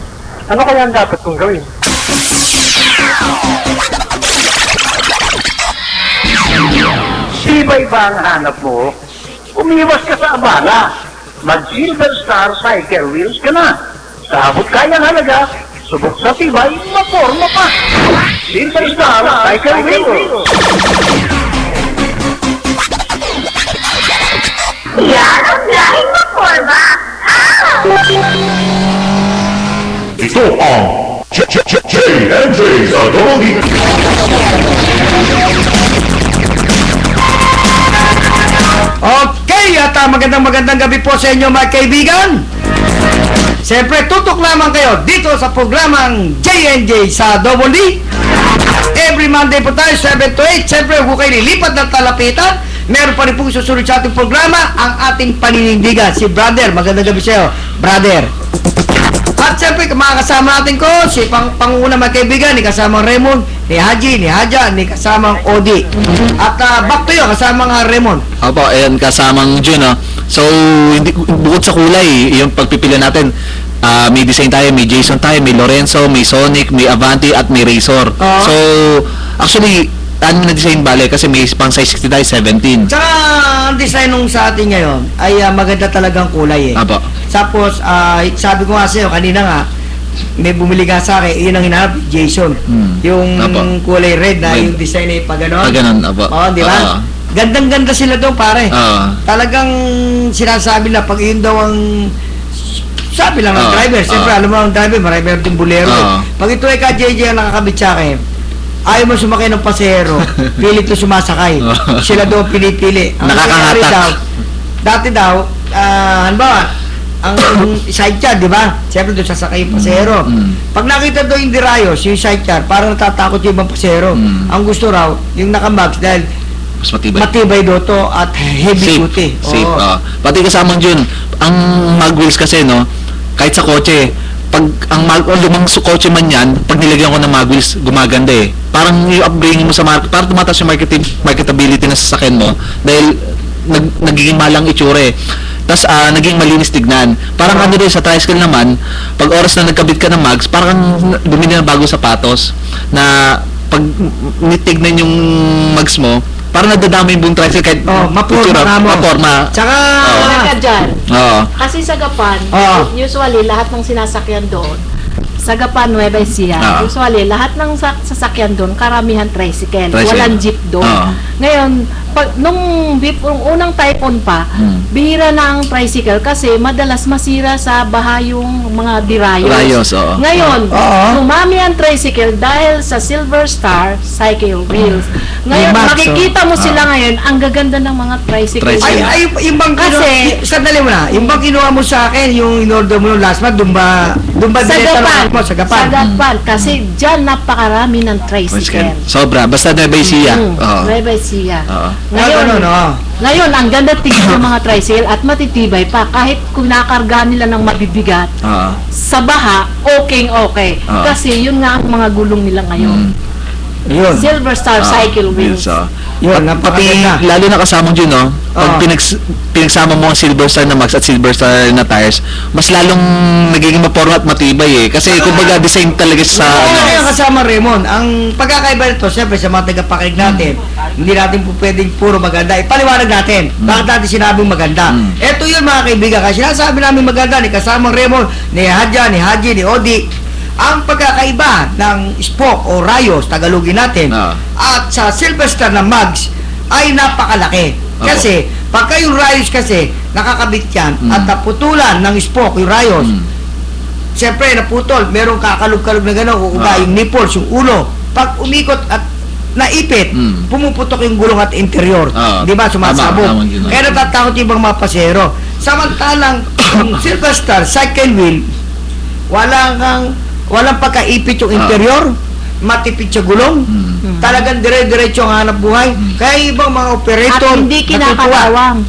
Ano kaya ang dapat kong gawin? Iba-iba ang hanap mo. Umiwas ka sa abala. Mag-Silver Star Cycle Wheels ka na. Sa abot kayang halaga, subok sa tibay, maporma pa. Silver Star Cycle Wheels. Yan ang lahing maporma. from J&J sa Double D. Okay, at magandang gabi po sa inyo mga kaibigan. Siyempre, tutok lamang kayo dito sa programang J&J sa Double D. Every Monday po tayo, 7 to 8. Siyempre, huwag kayo nilipat ng talapitan. Meron pa rin pong susunod sa ating programa, ang ating paninindigan. Si Brother, magandang gabi sa iyo, Brother. At siyempre, mga kasama natin ko, si Panguna mga kaibigan, ni kasamang Raymond, ni Haji, ni Haja, ni kasamang Odi. At back to you, kasamang Raymond. Opo, ayan, kasamang Jun, no? So, hindi, bukod sa kulay, yung pagpipili natin, may design tayo, may Jason tayo, may Lorenzo, may Sonic, may Avanti, at may Razor. So, actually, ano na design bale? Kasi may pang size 60 tayo, 17. Tsaka, ang design nung sa atin ngayon ay maganda talagang kulay eh. Opo. Tapos, sabi ko nga sa'yo, kanina nga, may bumili nga sa akin, yun ang hinahanap, Jason. Yung Opo. kulay red na Red. yung design ay pag ganon. Pag ganon, opo. Oo, di ba? Gandang-ganda sila doon, pare. Talagang sinasabi na pag yun daw ang sabi lang ng driver. Siyempre, alam mo ang driver, marami yung bolero. Pag ito ay ka-JJ ang nakakabit sa akin, ayaw mo sumakay ng pasahero, pilit to sumasakay. Sila daw pinipili. Ang nangyayari daw, dati daw, halimbawa, ang sidecar, di ba? Siyempre doon sasakay yung pasahero. Pag nakita doon yung dirayos, yung sidecar, parang natatakot yung ibang pasahero. Ang gusto raw, yung naka-max dahil mas matibay. matibay daw to at heavy duty. Safe. Oo. Pati kasamang Jun, ang mag wheels kasi, no, kahit sa kotse, pag lumang kotse man yan, pag nilagyan ko ng mag wheels, gumaganda eh. Parang i-upgrade mo sa market, parang tumataas yung marketability ng sasakyan mo dahil nagiging malang itsura eh. Tapos naging malinis tignan. Parang ano rin sa tricycle naman, pag oras na nagkabit ka ng mags, parang bumili ng bagong sapatos na pag nitignan yung mags mo, parang nadadama yung buong tricycle kahit maporma. Tsaka, Talaga dyan. Oo. Kasi sa Gapan, Oo. usually lahat ng sinasakyan doon, sa Gapan, Nueva Ecija, usually lahat ng sasakyan doon, karamihan tricycle. Walang jeep doon. Ngayon, nung unang typhoon pa, bihira na ang tricycle kasi madalas masira sa baha yung mga dirayos. Rayos, oo. Ngayon, sumami ang tricycle dahil sa Silver Star Cycle Wheels. Ngayon, makikita mo sila ngayon, ang gaganda ng mga tricycle. ay, yung bang Kasi- sandali mo na, yung bang kinuha mo sa akin, yung in-order mo nung last month, doon ba Sa Gapan. mo sa Gapan? Sa Gapan. Kasi dyan napakarami ng tricycle. Sobra. Basta Nueva Ecija. Oo. Nueva Ecija. Oo. Ngayon, ganun, ngayon, ang ganda tingnan ng mga tricycle at matitibay pa. Kahit kung nakarga nila ng mabibigat, sa baha, okay. Kasi yun nga ang mga gulong nila ngayon. Yun. Silver Star Cycle Wheels. Yun, Pati, napakaganda. lalo na kasama dyan, no? Pag pinagsama mo ang Silver Star na max at Silver Star na tires, mas lalong nagiging maporma at matibay eh. Kasi kumbaga design talaga sa Kaya kasama Raymond, ang pagkakaiba nito, siyempre sa mga tagapakinig natin, hindi natin po pwedeng puro maganda. Ipaliwanag natin, bakit natin sinabing maganda. Ito yun mga kaibigan, kasi sinasabi namin maganda ni kasamang Raymond, ni Hadja, ni Haji, ni Odi. Ang pagkakaiba ng spoke o rayos, Tagalogin natin, at sa Silver Star na mags ay napakalaki. Kasi, pagka yung rayos kasi, nakakabit yan at naputulan ng spoke, yung rayos, siyempre naputol, merong kakalog-kalog na gano'n, uuga yung nipples, yung ulo. Pag umikot at naipit, pumuputok yung gulong at interior. Di ba? Sumasabog. Kaya natatakot yung ibang mga pasero. Samantalang, yung Silver Star cycle wheel, walang pagkaipit yung interior, matipid sa gulong, talagang dire-diretso ang hanap buhay. Kaya ibang mga operator, At hindi kinakalawang.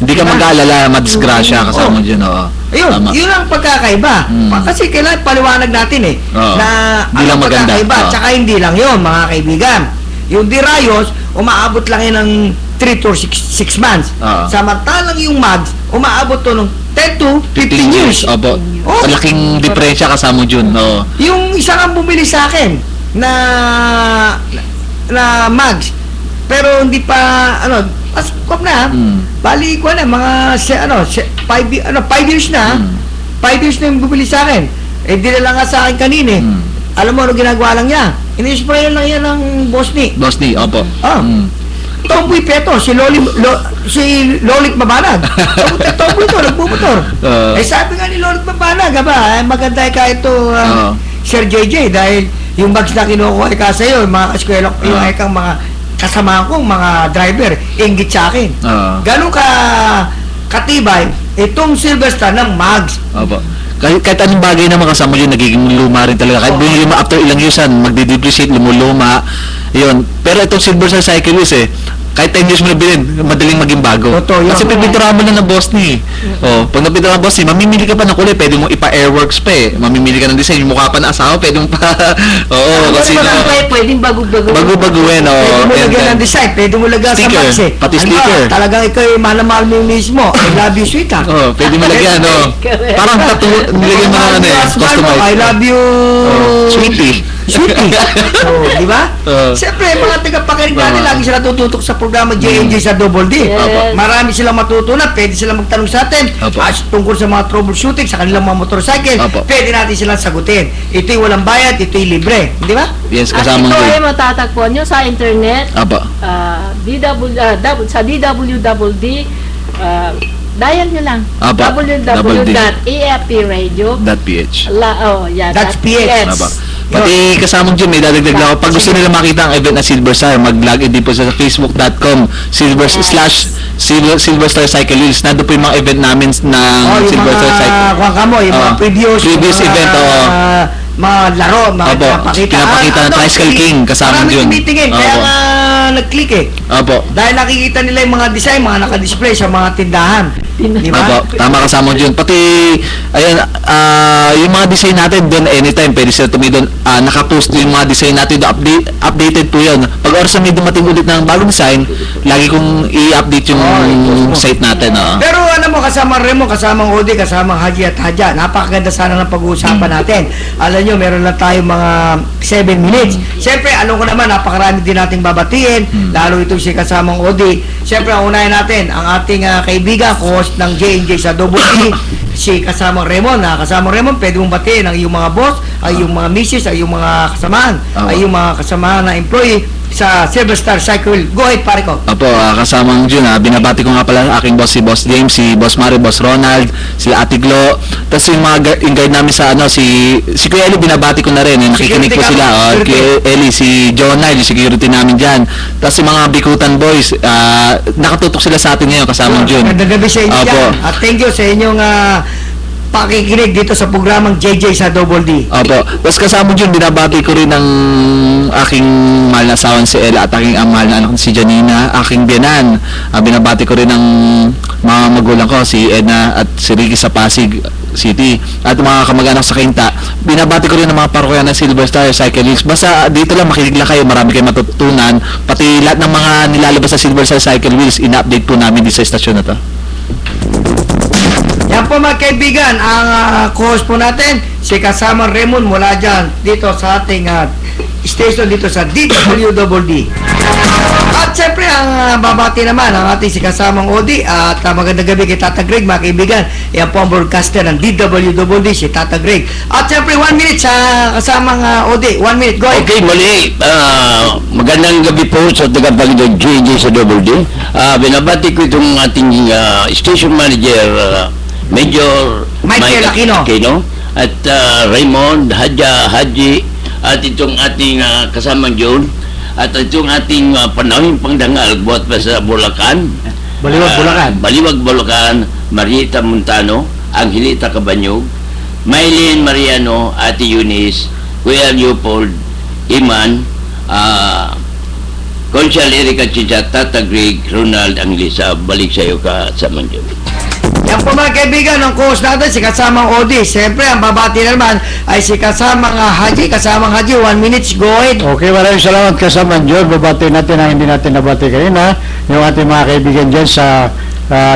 Hindi ka mag-aalala, madisgrasya kasama dyan, oo. Ayun, yun ang pagkakaiba. Kasi kailangan paliwanag natin na Hindi lang ang maganda. pagkakaiba. Tsaka hindi lang yun, mga kaibigan. Yung dirayos, umaabot lang yun ng 3 to 6 months. Samantalang yung mags, umaabot to ng 10 to 15 years. Opo. Malaking diferensya kasama dyan, oo. Yung isang ang bumili sa akin na mags, pero hindi pa, kop na, bali ko na, mga, 5 years na, 5 years na yung bumili sa akin. Dinala nga sa akin kanina. Alam mo ano ginagawa lang niya? Ini-spray lang yan ng Bosni. Bosni, opo. Tomboy Peto, si Lolit Mabanag. Tomboy to, nagbumotor. Sabi nga ni Lolit Mabanag, maganda ka ito, Sir JJ, dahil yung bags na kinukuha ka sa'yo, yung mga kaskwelo, yung ekang mga kasama kong mga driver, inggit sa akin. Ganun ka katibay itong Silver Star ng mags. Opo. Kahit anong bagay na makasama yun, nagiging luma rin talaga. Kahit luma after ilang years yan, magdi-depreciate, lumuluma. Yun. Pero itong Silver Star Cycle is kahit 10 years mo na bilhin, madaling maging bago. Totoo yun. Kasi pipinturahan mo na ng boss ni. Pag napinturahan ng boss ni, mamimili ka pa ng kulay, pwede mo ipa-airworks pa Mamimili ka ng design, yung mukha pa ng asawa, pwede mo pa. Kasi pwedeng bago-bago. Bago-baguhin, Pwede mo lagyan ng design, pwede mo lagyan sa sticker, mags pati sticker. Talagang ikaw yung mahal na mahal mo yung mismo. I love you, sweetheart. Pwede mo lagyan, parang tattoo, nilagyan mo na customize. I love you, Sweetie. Sweetie. So, di ba? Siyempre, mga tagapakinig natin, lagi sila tututok sa programa J&J sa Double D. Yes. Marami silang matutunan. Pwede silang magtanong sa atin tungkol sa mga troubleshooting sa kanilang mga motorcycle. Pwede natin silang sagutin. Ito'y walang bayad, ito'y libre. Di ba? Yes, At kasama ito mo. ay matatagpuan nyo sa internet. Sa DWWD. Dial nyo lang. www.afpradio.ph That's PH. Pati kasamang dyan, may dadagdag lang ako. Pag gusto nila makita ang event na Silver Star, mag-log in din po sa facebook.com Silver Star Cycle Wheels. Nandun po yung mga event namin ng Silver Star Cycle. Yung mga previous event, mga laro, mga pinapakita ng Tricycle King, kasama yun. Maraming tumitingin, kaya nga nag-click Dahil nakikita nila yung mga design, mga nakadisplay sa mga tindahan. Di ba? Tama kasama dyan. Pati, ayan, yung mga design natin doon, anytime, pwede sila doon, nakapost yung mga design natin doon, updated po yun. Pag oras na may dumating ulit ng bagong design, lagi kong i-update yung site natin. Pero alam mo, kasama Remo, kasama Odi, kasama Haji at Hadja, napakaganda sana ng pag-uusapan natin. Alam nyo, meron lang tayo mga 7 minutes. Siyempre, alam ko naman, napakarami din nating babatiin, lalo itong si kasamang Odi. Siyempre, ang unahin natin, ang ating kaibigan, host ng J&J sa Double D, si kasamang Raymond. Kasamang Raymond, pwede mong batiin ang iyong mga boss, ay iyong mga misis, ay iyong mga kasamahan, ay iyong mga kasamahan na employee sa Silver Star Cycle. Go ahead, pare ko. Opo, kasamang Jun, binabati ko nga pala aking boss, si Boss James, si Boss Mario, Boss Ronald, sila Ate Glo, tapos yung mga yung guide namin sa si Kuya Eli, binabati ko na rin, nakikinig po sila, Kuya Eli, si Jonah, yung security namin dyan, tapos yung mga Bikutan Boys, nakatutok sila sa atin ngayon, kasamang Jun. Magandang gabi sa inyo dyan. At thank you sa inyong pakikinig dito sa programang JJ sa Double D. Opo. Tapos kasama dyan, binabati ko rin ang aking mahal na asawan si Ella at aking mahal na anak si Janina, aking biyanan. Binabati ko rin ang mga magulang ko, si Edna at si Ricky sa Pasig City. At mga kamag-anak sa Quinta. Binabati ko rin ang mga parokya ng Silver Star Cycle Wheels. Basta dito lang, makinig lang kayo, marami kayong matutunan. Pati lahat ng mga nilalabas sa Silver Star Cycle Wheels, ina-update po namin dito sa estasyon na to. Yan po mga kaibigan, ang co-host po natin, si kasamang Raymond mula dyan dito sa ating station dito sa DWWD. At siyempre, ang babati naman ang ating si kasamang Odi at magandang gabi kay Tata Greg, mga kaibigan. Yan po ang broadcaster ng DWWD, si Tata Greg. At siyempre, 1 minute sa kasamang Odi. 1 minute, go ahead. Okay, muli. Magandang gabi po sa tagapagdog JJ sa Double D. Binabati ko itong ating station manager, Major Michael Aquino at Raymond, Haji, at itong ating kasamang John, at itong ating panahon pangdangal buhat pa sa Bulacan. Baliwag, Bulacan, Marieta Montano, Angelita Cabanyog, Maylene Mariano, Ate Eunice, Kuya Leopold, Iman, Conchal Erika Chicha, Tata Greg, Ronald Anglisa. Balik sa iyo ka sa Manjol. Yan po mga kaibigan, ang co-host natin, si kasamang Odi. Siyempre, ang babati naman ay si kasamang Haji. Kasamang Haji, 1 minute, go ahead. Okay, maraming salamat kasamang John. Babati natin ang hindi natin nabati kanina. Yung ating mga kaibigan dyan sa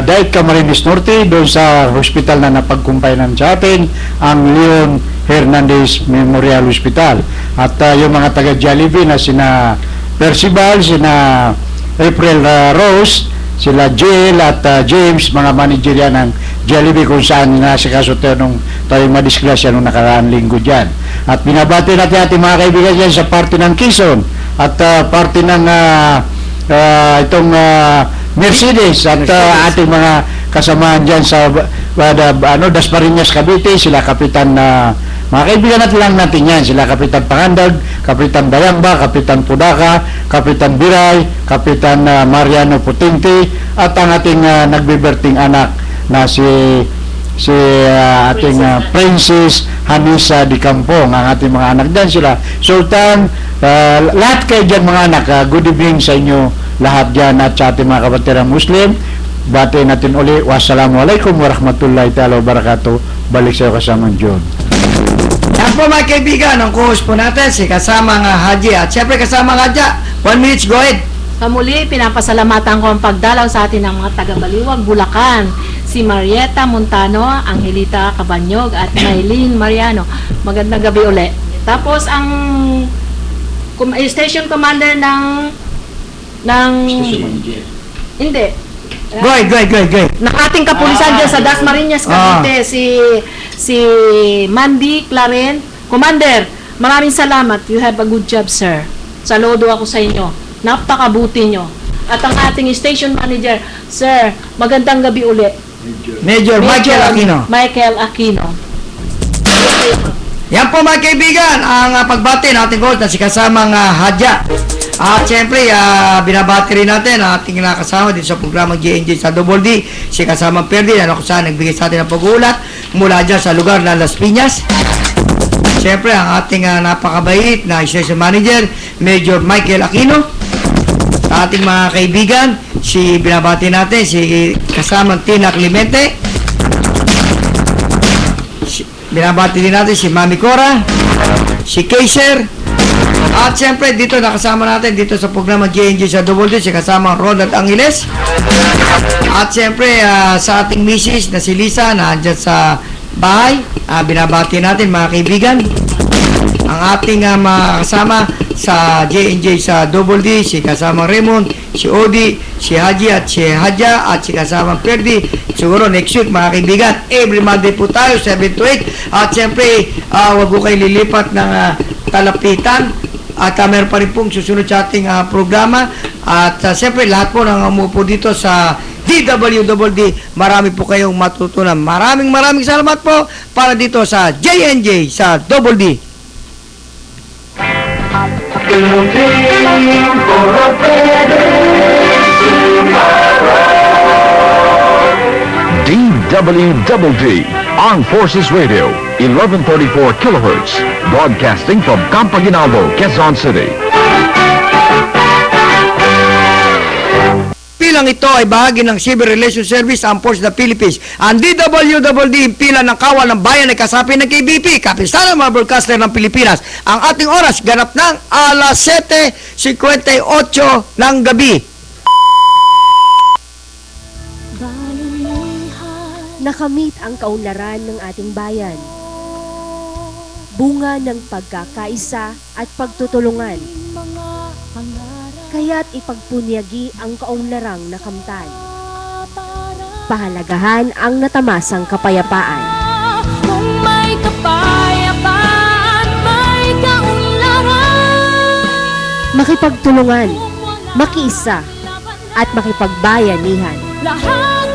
Daig Camarines Norte, doon sa hospital na napagkumpainan sa atin, ang Leon Hernandez Memorial Hospital. At yung mga taga Jollibee na sina Percival, sina April Rose, sila Jill at James, mga manager yan ng Jollibee kung saan nasa kaso tayo madisgrasya nung nakaraang linggo dyan. At binabati natin ating mga kaibigan dyan sa party ng Quezon at party ng itong Mercedes at ating mga kasamahan dyan sa Dasmariñas, Cavite, sila Kapitan Mga kaibigan natin yan, sila Kapitan Pangandag, Kapitan Bayangba, Kapitan Pudaka, Kapitan Biray, Kapitan Mariano Putinti, at ang ating nagbiberting anak na si ating Princess Hanisa Di Campong, ang ating mga anak dyan sila. Sultan, lahat kayo dyan mga anak, good evening sa inyo lahat dyan at sa ating mga kabatirang Muslim. Bati natin uli, wassalamualaikum warahmatullahi ta'ala wabarakatuh. Balik sa iyo kasama John. Yan po mga kaibigan, ang co-host po natin si kasamang Haji. At syempre kasamang Haji, 1 minute, go ahead. Kamuli, pinapasalamatan ko ang pagdalaw sa atin ng mga taga-Baliwag, Bulacan. Si Marieta Montano, Angelita Cabanyog, at Maylene Mariano. Magandang gabi uli. Tapos ang station commander ng hindi. Go ahead. Ng ating kapulisan dyan sa Dasmariñas, Cavite, si Mandy Claren. Commander, maraming salamat. You have a good job, sir. Saludo ako sa inyo. Napakabuti nyo. At ang ating station manager, sir, magandang gabi uli. Major Michael Aquino. Michael Aquino. Yan po mga kaibigan, ang pagbati ng ating host na si kasamang Hadja. At siyempre, binabati rin natin ang ating nakasama dito sa programang JNJ sa Double D, si kasamang Perdi, na kung saan nagbigay sa atin ng pag-uulat mula dyan sa lugar ng Las Piñas. Siyempre, ang ating napakabait na station manager, Major Michael Aquino. Sa ating mga kaibigan, binabati natin si kasamang Tina Clemente. Binabati din natin si Mami Cora, si Kaiser. At siyempre dito nakasama natin dito sa programa JNJ sa Double D si kasama Ronald Angeles. At siyempre sa ating misis na si Lisa na andyan sa bahay, binabati natin mga kaibigan ang ating mga kasama sa JNJ sa Double D, si kasama Raymond, si Odi, si Haji at si Hadja at si kasama Perdi. Siguro next week mga kaibigan, every Monday po tayo 7 to 8. At siyempre wag ko kayo lilipat ng talapitan. At meron pa rin pong susunod sa ating programa. At siyempre lahat po nang umupo dito sa DWDD, marami po kayong matutunan. Maraming salamat po para dito sa JNJ sa Double D. DWDD, Armed Forces Radio, 1134 kilohertz, broadcasting from Campaginaldo, Quezon City. Pilang ito ay bahagi ng Civil Relations Service ang Force ng Philippines. Ang DWDD, pila ng kawal ng bayan ay kasapi ng KBP, Kapistanan ng mga broadcaster ng Pilipinas. Ang ating oras, ganap ng alas 7:58 ng gabi. Nakamit ang kaunlaran ng ating bayan. Bunga ng pagkakaisa at pagtutulungan. Kaya't ipagpunyagi ang kaunlarang nakamtan. Pahalagahan ang natamasang kapayapaan. Kung may kapayapaan, may kaunlaran. Makipagtulungan, makiisa, at makipagbayanihan. Lahat